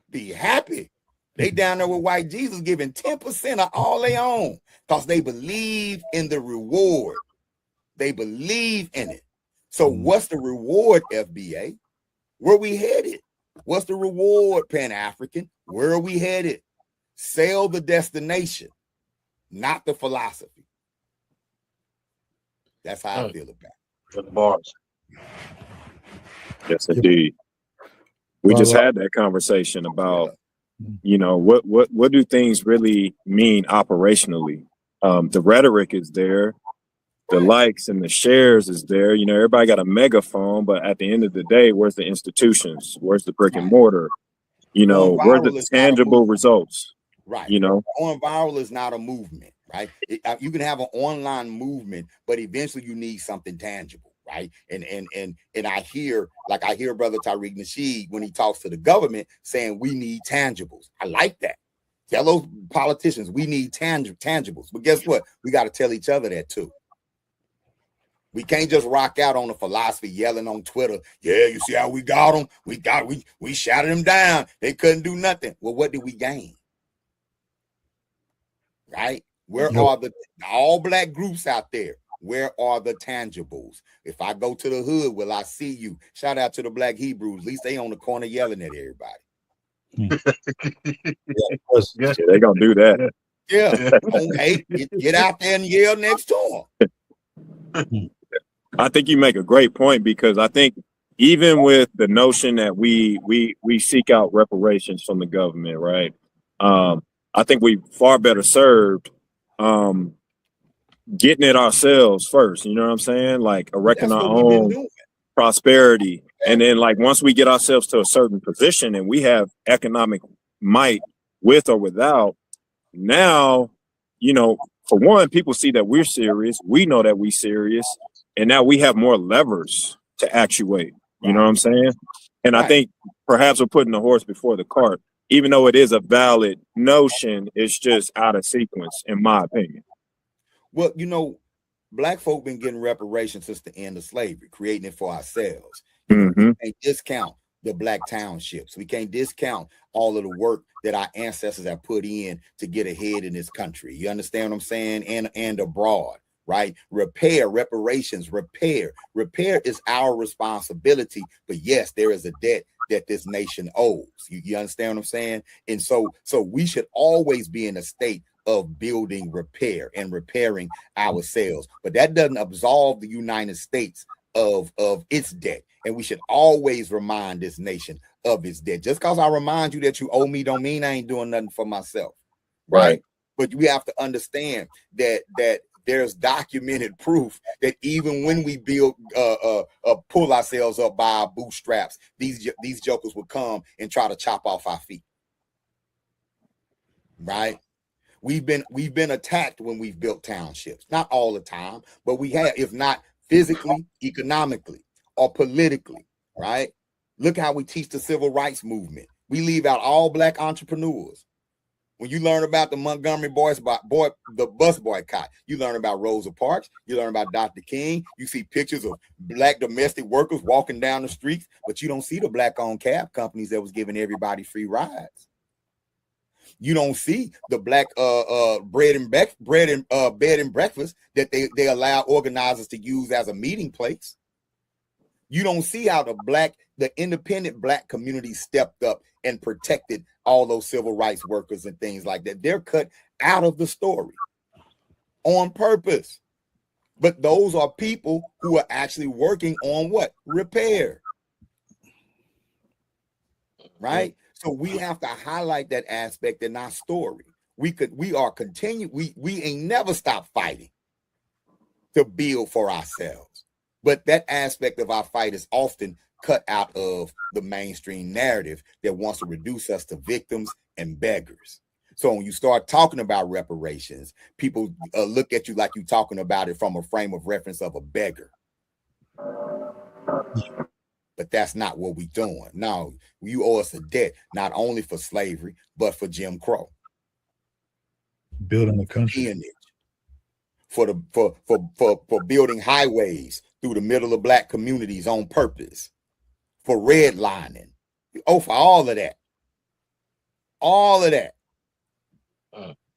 Be happy. They down there with white Jesus giving 10% of all they own because they believe in the reward. They believe in it. So what's the reward, FBA? Where we headed? What's the reward, Pan-African? Where are we headed? Sell the destination, not the philosophy. That's how I feel about it. Good bars. Yes, indeed. We just had that conversation about, you know, what do things really mean operationally? The rhetoric is there, the likes and the shares is there. You know, everybody got a megaphone, but at the end of the day, where's the institutions? Where's the brick and mortar? You know, where's the tangible results? Right. You know, going viral is not a movement, right? You can have an online movement, but eventually you need something tangible, right? And I hear Brother Tariq Nasheed when he talks to the government saying we need tangibles. I like that. Tell those politicians we need tangibles. But guess what? We got to tell each other that too. We can't just rock out on the philosophy yelling on Twitter. Yeah, you see how we got them? We shouted them down. They couldn't do nothing. Well, what did we gain? Right? Where are the all Black groups out there? Where are the tangibles? If I go to the hood, will I see you? Shout out to the Black Hebrews. At least they on the corner yelling at everybody. Yeah, they're gonna do that. Yeah. Hey, get out there and yell next to them. I think you make a great point, because I think even with the notion that we seek out reparations from the government, right? I think we far better served getting it ourselves first. You know what I'm saying? Like erecting our own prosperity. And then like once we get ourselves to a certain position and we have economic might with or without, now, you know, for one, people see that we're serious. We know that we're serious. And now we have more levers to actuate. You know what I'm saying? And I think perhaps we're putting the horse before the cart. Even though it is a valid notion, it's just out of sequence, in my opinion. Well, you know, Black folk been getting reparations since the end of slavery, creating it for ourselves. You can't discount the Black townships. We can't discount all of the work that our ancestors have put in to get ahead in this country. You understand what I'm saying? And abroad, right? Reparations, repair is our responsibility. But yes, there is a debt that this nation owes. You understand what I'm saying? And so we should always be in a state of building repair and repairing ourselves. But that doesn't absolve the United States of its debt. And we should always remind this nation of its debt. Just because I remind you that you owe me don't mean I ain't doing nothing for myself. Right. But we have to understand that there's documented proof that even when we build pull ourselves up by our bootstraps, these jokers would come and try to chop off our feet. Right. We've been attacked when we've built townships. Not all the time, but we have, if not physically, economically, or politically, right? Look how we teach the civil rights movement. We leave out all Black entrepreneurs. When you learn about the Montgomery the bus boycott, you learn about Rosa Parks, you learn about Dr. King, you see pictures of Black domestic workers walking down the streets, but you don't see the Black-owned cab companies that was giving everybody free rides. You don't see the Black bed and breakfast that they allow organizers to use as a meeting place. You don't see how the independent Black community stepped up and protected all those civil rights workers and things like that. They're cut out of the story on purpose. But those are people who are actually working on what? Repair. Right? So we have to highlight that aspect in our story. We ain't never stopped fighting to build for ourselves. But that aspect of our fight is often cut out of the mainstream narrative that wants to reduce us to victims and beggars. So when you start talking about reparations, people look at you like you're talking about it from a frame of reference of a beggar. But that's not what we're doing. No, you owe us a debt, not only for slavery, but for Jim Crow. Building the country. For building highways through the middle of Black communities on purpose. For redlining. Oh, for all of that. All of that.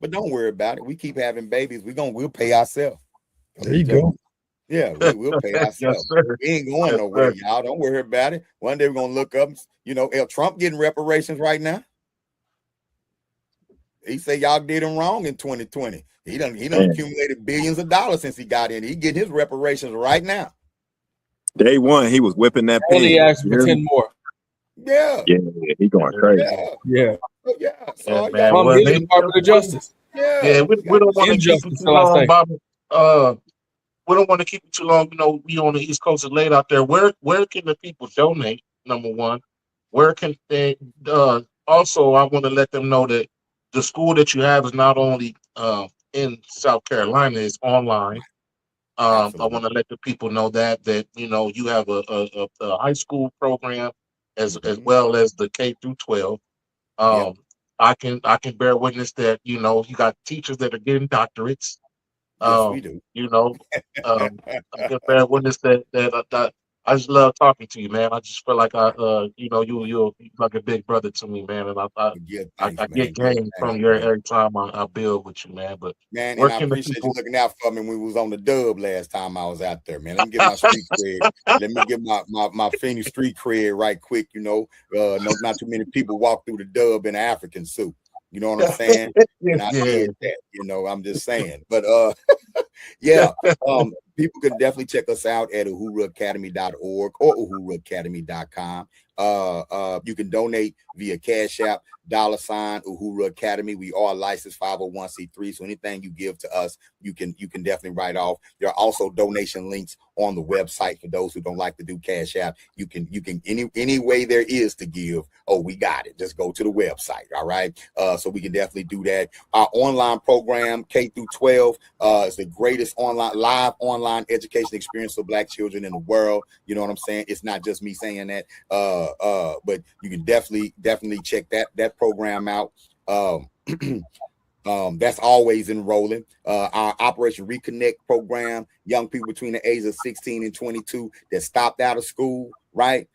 But don't worry about it. We keep having babies. We'll pay ourselves. There you go. Yeah, we'll pay ourselves. We ain't going nowhere, y'all. Don't worry about it. One day we're gonna look up, Trump getting reparations right now. He said y'all did him wrong in 2020. He done accumulated billions of dollars since he got in. He getting his reparations right now. Day one, he was whipping that pen. Only asked for 10 more. Yeah, he going crazy. Yeah. So man, I'm hitting the Department of Justice. Yeah, we don't want to keep you too long, Bobby. We don't want to keep you too long. We on the East Coast is laid out there. Where can the people donate? Number one, where can they? Also, I want to let them know that the school that you have is not only in South Carolina; it's online. I want to let the people know that you have a high school program as well as the K through 12. I can bear witness that you got teachers that are getting doctorates. Yes, we do. I can bear witness that I just love talking to you, man. I just feel like you're like a big brother to me, man, and I get game from you every time I build with you, man. But man, and I appreciate you looking out for me when we was on the dub last time I was out there, man. Let me get my street cred. Let me get my Phoenix street cred right quick. Not too many people walk through the dub in an African suit. You know what I'm saying? And I did that, I'm just saying. But people can definitely check us out at uhuruacademy.org or uhuruacademy.com. You can donate via Cash App, $ Uhuru Academy. We are licensed 501c3, so anything you give to us, you can definitely write off. There are also donation links on the website for those who don't like to do Cash App. You can any way there is to give. Oh, we got it. Just go to the website. All right. So we can definitely do that. Our online program, K through 12, is the greatest live online education experience for Black children in the world. You know what I'm saying? It's not just me saying that. But you can definitely check that program out. That's always enrolling. Our Operation Reconnect program, young people between the ages of 16 and 22 that stopped out of school, right?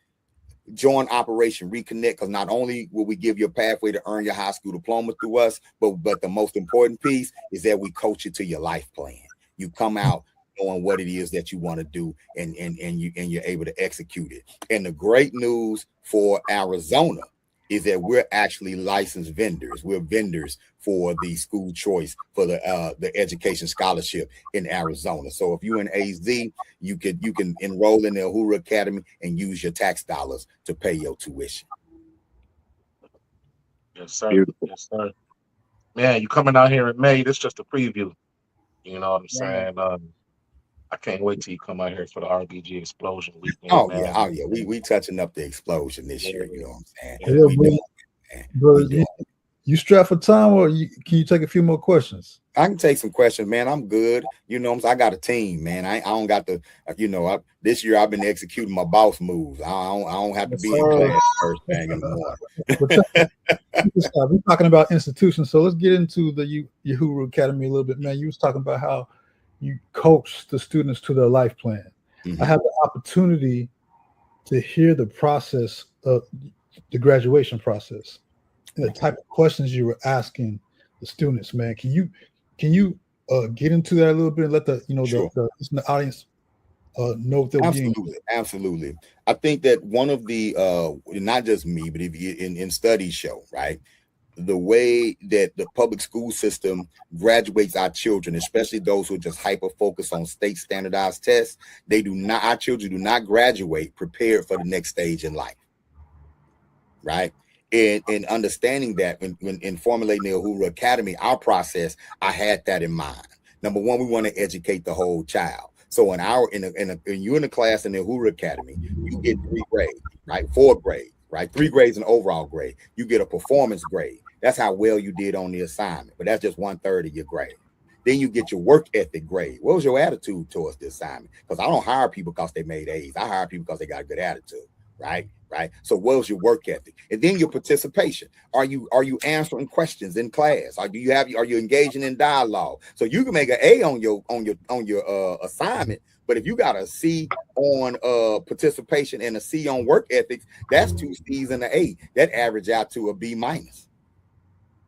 join Operation Reconnect, because not only will we give you a pathway to earn your high school diploma through us, but the most important piece is that we coach you to your life plan. You come out knowing what it is that you want to do, and you're able to execute it. And the great news for Arizona is that we're actually licensed vendors. We're vendors for the school choice, for the education scholarship in Arizona. So if you're in AZ, you can enroll in the Uhuru Academy and use your tax dollars to pay your tuition. Yes, sir. Beautiful. Yes, sir. Man, you coming out here in May? This just a preview. You know what I'm saying? I can't wait till you come out here for the RBG Explosion weekend. Oh man. yeah. We touching up the explosion this year. You know what I'm saying? Yeah, We doing it, man. brother, We doing you strapped for time, or can you take a few more questions? I can take some questions, man. I'm good. You know, I got a team, man. I don't got to, you know, this year I've been executing my boss moves. I don't have to be in class first thing in the morning. We're talking about institutions, so let's get into the Uhuru Academy a little bit, man. You was talking about how you coach the students to their life plan. Mm-hmm. I have the opportunity to hear the process of the graduation process and the type of questions you were asking the students, man. Can you get into that a little bit and let the Sure. the audience know what they're getting? Absolutely. I think that one of the not just me, but if you in studies show, right, the way that the public school system graduates our children, especially those who are just hyper focused on state standardized tests, our children do not graduate prepared for the next stage in life, right? And understanding that when in formulating the Uhuru Academy, our process, I had that in mind. Number one, we want to educate the whole child. So when you're in a class in the Uhuru Academy, you get 3 grades, right? 4 grades, right? 3 grades an overall grade. You get a performance grade. That's how well you did on the assignment, but that's just 1/3 of your grade. Then you get your work ethic grade. What was your attitude towards the assignment? Because I don't hire people because they made A's. I hire people because they got a good attitude, right? So what was your work ethic? And then your participation. Are you answering questions in class? Are you engaging in dialogue? So you can make an A on your assignment, but if you got a C on participation and a C on work ethics, that's 2 C's and an A. That average out to a B-.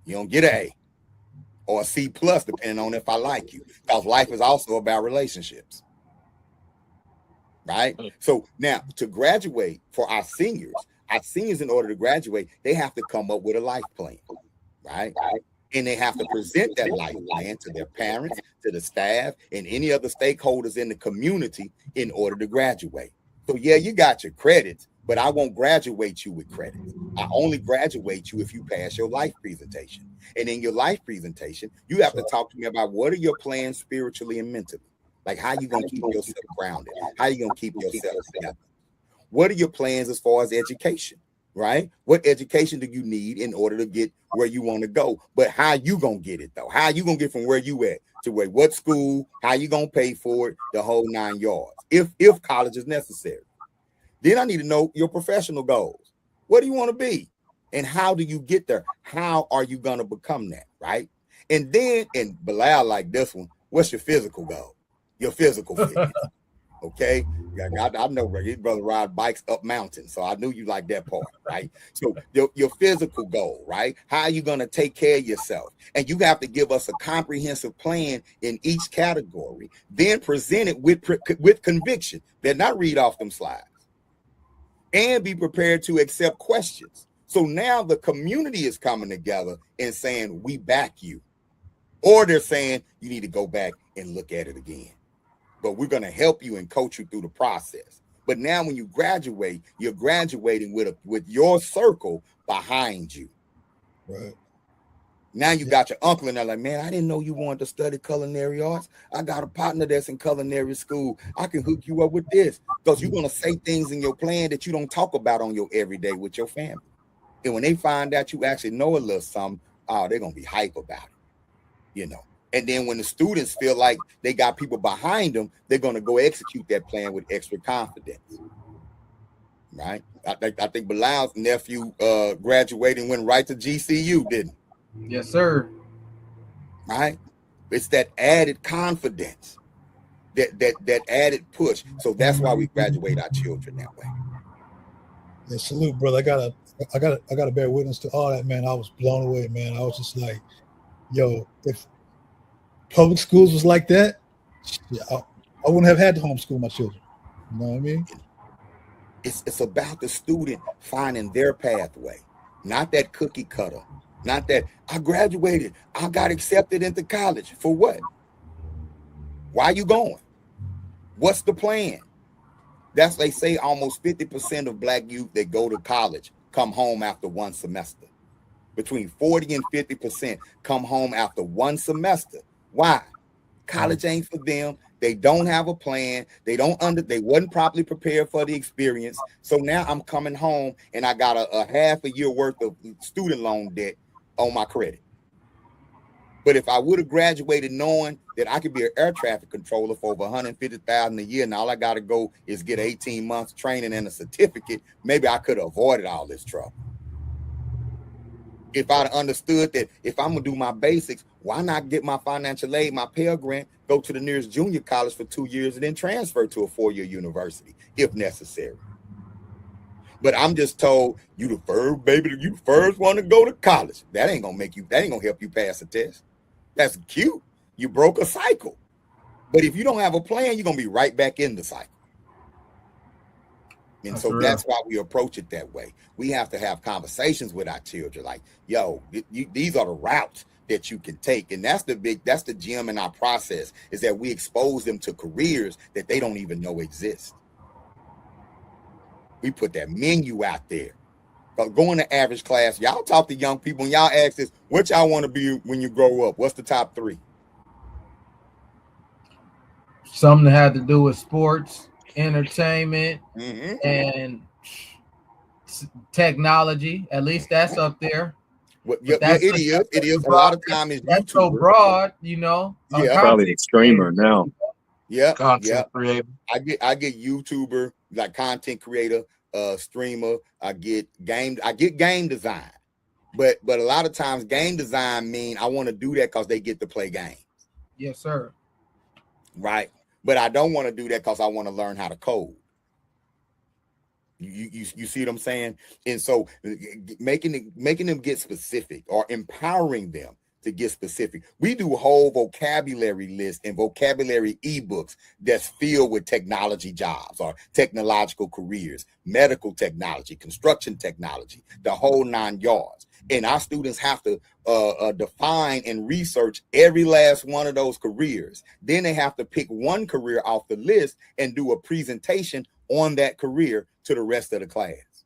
You don't get an A or a C+, depending on if I like you, because life is also about relationships. Right. So now to graduate for our seniors in order to graduate, they have to come up with a life plan. Right. And they have to present that life plan to their parents, to the staff, and any other stakeholders in the community in order to graduate. So yeah, you got your credits, but I won't graduate you with credits. I only graduate you if you pass your life presentation. And in your life presentation, you have to talk to me about what are your plans spiritually and mentally. Like, how you going to keep yourself grounded? How you going to keep yourself together? What are your plans as far as education, right? What education do you need in order to get where you want to go? But how you going to get it, though? How you going to get from where you at to where, what school, how you going to pay for it, the whole 9 yards, if college is necessary. Then I need to know your professional goals. What do you want to be? And how do you get there? How are you going to become that, right? And then, and Bilal like this one, what's your physical goal? Your physical fitness. Okay. I know his brother ride bikes up mountains. So I knew you like that part, right? So your physical goal, right? How are you going to take care of yourself? And you have to give us a comprehensive plan in each category, then present it with conviction. Then not read off them slides. And be prepared to accept questions. So now the community is coming together and saying, we back you. Or they're saying, you need to go back and look at it again. But we're going to help you and coach you through the process. But now when you graduate, you're graduating with your circle behind you. Right. Now you got your uncle and they're like, man, I didn't know you wanted to study culinary arts. I got a partner that's in culinary school. I can hook you up with this. Because you're going to say things in your plan that you don't talk about on your everyday with your family. And when they find out you actually know a little something, they're going to be hype about it, you know. And then when the students feel like they got people behind them, they're going to go execute that plan with extra confidence. Right? I think Bilal's nephew graduated and went right to GCU, didn't he? Yes, sir. Right? It's that added confidence, that added push. So that's why we graduate our children that way. Yeah, salute, brother. I got to bear witness to all that, man. I was blown away, man. I was just like, yo, if public schools was like that, yeah, I wouldn't have had to homeschool my children. You know what I mean? It's about the student finding their pathway, not that cookie cutter, not that I graduated, I got accepted into college. For what? Why are you going? What's the plan? That's, they say almost 50% of Black youth that go to college come home after one semester. Between 40 and 50% come home after one semester. Why? College ain't for them. They don't have a plan. They wasn't properly prepared for the experience. So now I'm coming home and I got a half a year worth of student loan debt on my credit. But if I would have graduated knowing that I could be an air traffic controller for over $150,000 a year, and all I got to go is get 18 months training and a certificate, maybe I could have avoided all this trouble. If I'd understood that if I'm gonna do my basics, why not get my financial aid, my Pell Grant, go to the nearest junior college for 2 years and then transfer to a 4-year university if necessary. But I'm just told you the first baby, you the first one to go to college. That ain't gonna help you pass the test. That's cute. You broke a cycle. But if you don't have a plan, you're gonna be right back in the cycle. And so that's why we approach it that way. We have to have conversations with our children like, yo, these are the routes that you can take. And that's the gem in our process, is that we expose them to careers that they don't even know exist. We put that menu out there. But going to average class, y'all talk to young people and y'all ask this, what y'all want to be when you grow up? What's the top 3? Something that had to do with sports, entertainment, and technology. At least that's up there. It is. A lot of time is that's so broad, you know. Yeah, probably the streamer now. Yeah, content creator. I get YouTuber, like content creator, streamer. I get game design, but a lot of times game design mean I want to do that because they get to play games. Yes, sir. Right, but I don't want to do that because I want to learn how to code. You see what I'm saying? And so making them get specific or empowering them to get specific. We do whole vocabulary lists and vocabulary ebooks that's filled with technology jobs or technological careers, medical technology, construction technology, the whole 9 yards. And our students have to define and research every last one of those careers. Then they have to pick one career off the list and do a presentation on that career to the rest of the class.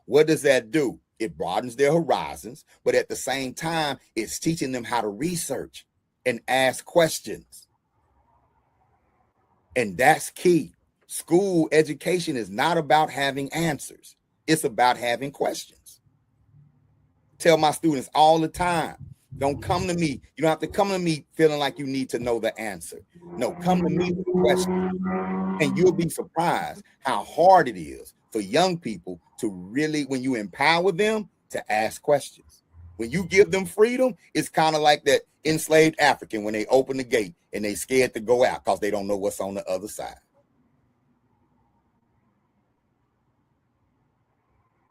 What does that do? It broadens their horizons, but at the same time, it's teaching them how to research and ask questions. And that's key. School education is not about having answers. It's about having questions. Tell my students all the time, don't come to me. You don't have to come to me feeling like you need to know the answer. No, come to me with a question. And you'll be surprised how hard it is for young people to really, when you empower them, to ask questions. When you give them freedom, it's kind of like that enslaved African when they open the gate and they scared to go out because they don't know what's on the other side.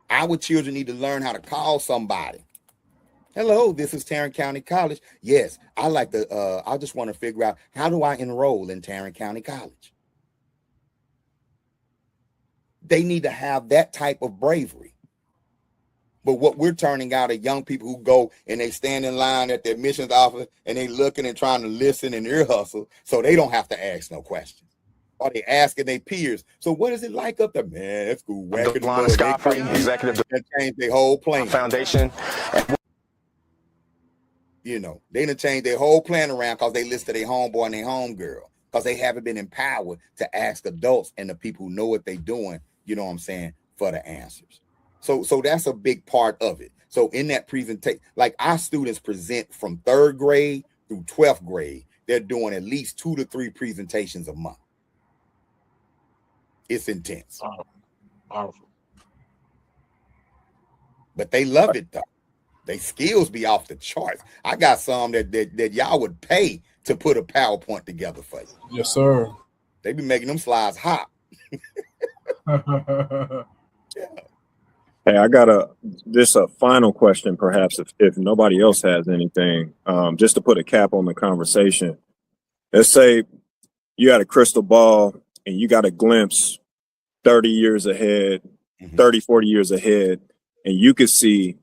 Our children need to learn how to call somebody. Hello, this is Tarrant County College. Yes, I just want to figure out, how do I enroll in Tarrant County College? They need to have that type of bravery. But what we're turning out are young people who go and they stand in line at the admissions office and they looking and trying to listen and ear hustle so they don't have to ask no questions. Or they asking their peers, so what is it like up there? Man, that's cool. Executive that changed their whole plan. Foundation. You know, they done changed their whole plan around because they listed their homeboy and their homegirl because they haven't been empowered to ask adults and the people who know what they're doing, you know what I'm saying, for the answers. So that's a big part of it. So in that presentation, like our students present from 3rd grade through 12th grade, they're doing at least 2 to 3 presentations a month. It's intense. Powerful. But they love it though. They skills be off the charts. I got some that y'all would pay to put a PowerPoint together for you. Yes, sir. They be making them slides hot. Hey, I got a final question, perhaps, if nobody else has anything, just to put a cap on the conversation. Let's say you had a crystal ball and you got a glimpse 30 years ahead, 30, 40 years ahead, and you could see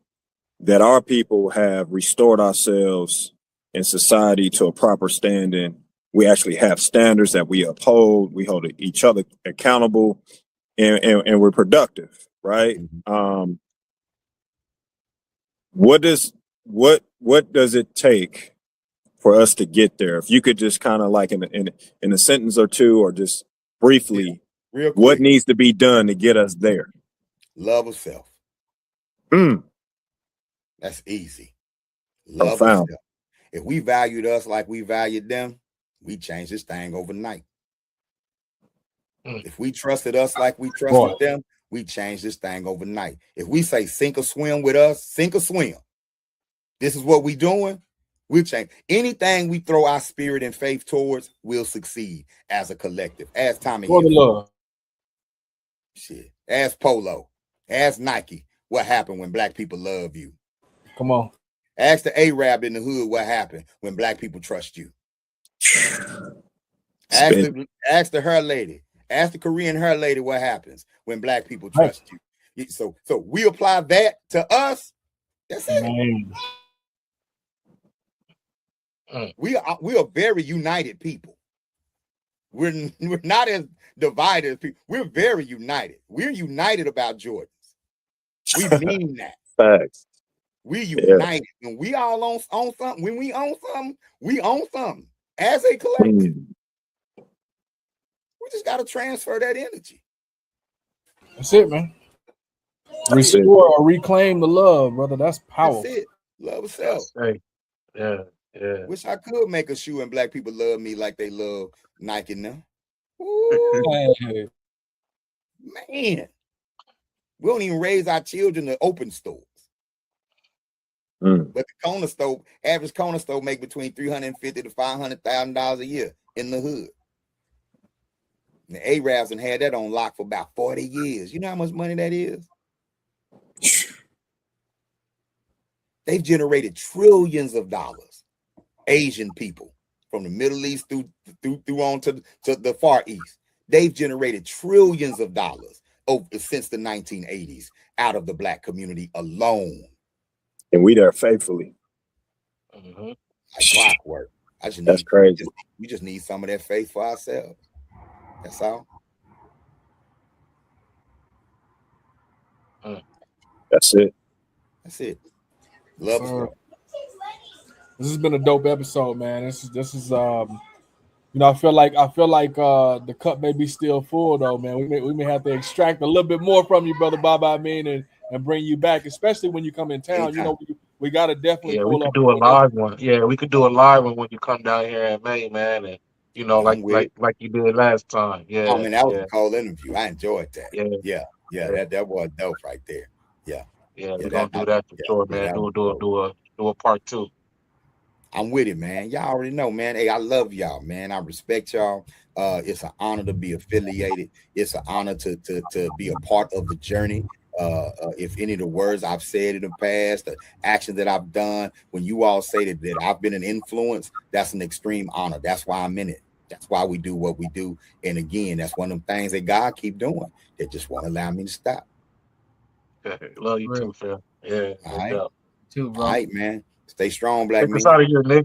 that our people have restored ourselves in society to a proper standing. We actually have standards that we uphold. We hold each other accountable, and we're productive, right? What does it take for us to get there? If you could just kind of like in a sentence or two, or just briefly, real quick, what needs to be done to get us there? Love of self. That's easy. Love Profound. of self. If we valued us like we valued them, we change this thing overnight. If we trusted us like we trusted them, we change this thing overnight. If we say sink or swim with us, sink or swim. This is what we doing. We'll change. Anything we throw our spirit and faith towards will succeed as a collective. Ask Tommy Hill. Shit. Ask Polo. Ask Nike. What happened when black people love you? Come on. Ask the Arab in the hood what happened when black people trust you. Ask the her lady. Ask the Korean her lady what happens when black people trust you. So we apply that to us. That's it. We are very united people. We're not as divided as people. We're very united. We're united about Jordans. We mean that. Facts. We united. When we all on something, when we own something, we own something as a collective. We just got to transfer that energy. That's it, man. Restore or reclaim the love, brother. That's powerful. That's it. Love of self. Yeah. Wish I could make a shoe and black people love me like they love Nike now. Man, we don't even raise our children to open stores. But the corner store, average corner store, make between $350,000 to $500,000 a year in the hood. And the Arabs and had that on lock for about 40 years. You know how much money that is? They've generated trillions of dollars. Asian people from the Middle East through on to the Far East. They've generated trillions of dollars since the 1980s out of the black community alone. And we there faithfully. Like clockwork. That's crazy. We just need some of that faith for ourselves. That's all. That's it. That's it. Love us. This has been a dope episode, man. This is I feel like the cup may be still full though, man. We may have to extract a little bit more from you, brother Baba Amin, and bring you back, especially when you come in town. You know, we gotta definitely pull we up. could do a live one. Yeah, we could do a live one when you come down here in May, man, and like you did last time. Yeah. Oh man, that was a cool interview. I enjoyed that. Yeah. That was dope right there. Yeah, we're gonna do that for sure, man. Do a part 2. I'm with it, man. Y'all already know, man. Hey, I love y'all, man. I respect y'all. It's an honor to be affiliated. It's an honor to be a part of the journey. If any of the words I've said in the past, the actions that I've done, when you all say that I've been an influence, that's an extreme honor. That's why I'm in it. That's why we do what we do. And again, that's one of the things that God keep doing. They just won't allow me to stop. Love you too, Phil. Yeah. All right. Too, bro. All right, man. Stay strong, black man.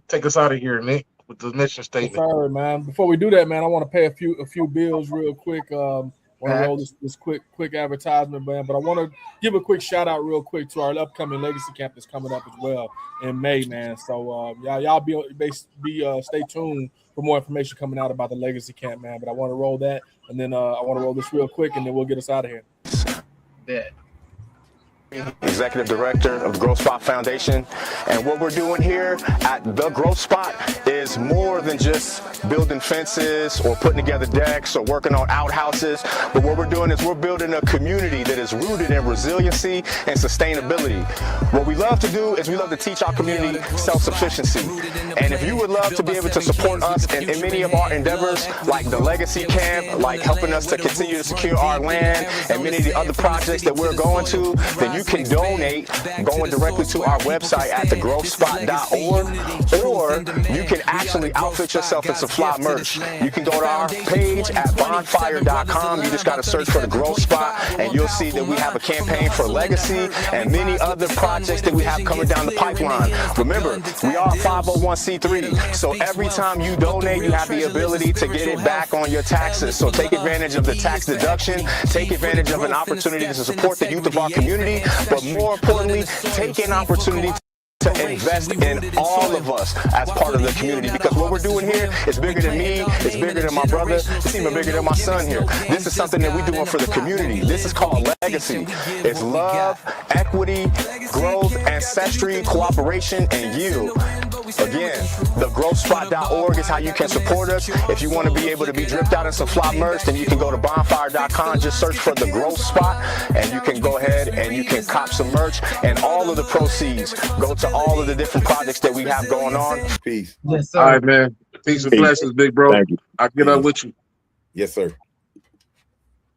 Take us out of here, Nick, with the mission statement. Sorry, man. Before we do that, man, I want to pay a few bills real quick. Want to roll this quick advertisement, man. But I want to give a quick shout out real quick to our upcoming Legacy Camp that's coming up as well in May, man. So y'all be stay tuned for more information coming out about the Legacy Camp, man. But I want to roll that, and then I want to roll this real quick, and then we'll get us out of here. Yeah. Executive Director of the Growth Spot Foundation. And what we're doing here at the Growth Spot is more than just building fences or putting together decks or working on outhouses. But what we're doing is we're building a community that is rooted in resiliency and sustainability. What we love to do is we love to teach our community self-sufficiency. And if you would love to be able to support us in many of our endeavors, like the Legacy Camp, like helping us to continue to secure our land, and many of the other projects that we're going to, then you can donate going directly to our website at thegrowthspot.org, or you can actually outfit yourself in some fly merch. You can go to our page at bonfire.com. You just got to search for the Growth Spot, and you'll see that we have a campaign for legacy and many other projects that we have coming down the pipeline. Remember, we are a 501c3, so every time you donate, you have the ability to get it back on your taxes. So take advantage of the tax deduction, take advantage of an opportunity to support the youth of our community, but more importantly, take an opportunity to invest in all of us as part of the community, because what we're doing here is bigger than me, it's bigger than my brother, it's even bigger than my son here. This is something that we're doing for the community. This is called legacy. It's love, equity, growth, ancestry, cooperation, and yield. Again, thegrowthspot.org is how you can support us. If you want to be able to be dripped out in some fly merch, then you can go to bonfire.com, just search for the Growth Spot, and you can go ahead and you can cop some merch, and all of the proceeds go to all of the different projects that we have going on. Peace. Yes, sir. All right, man. Peace and blessings, big bro. Thank you. I'll get up with you. Yes, sir.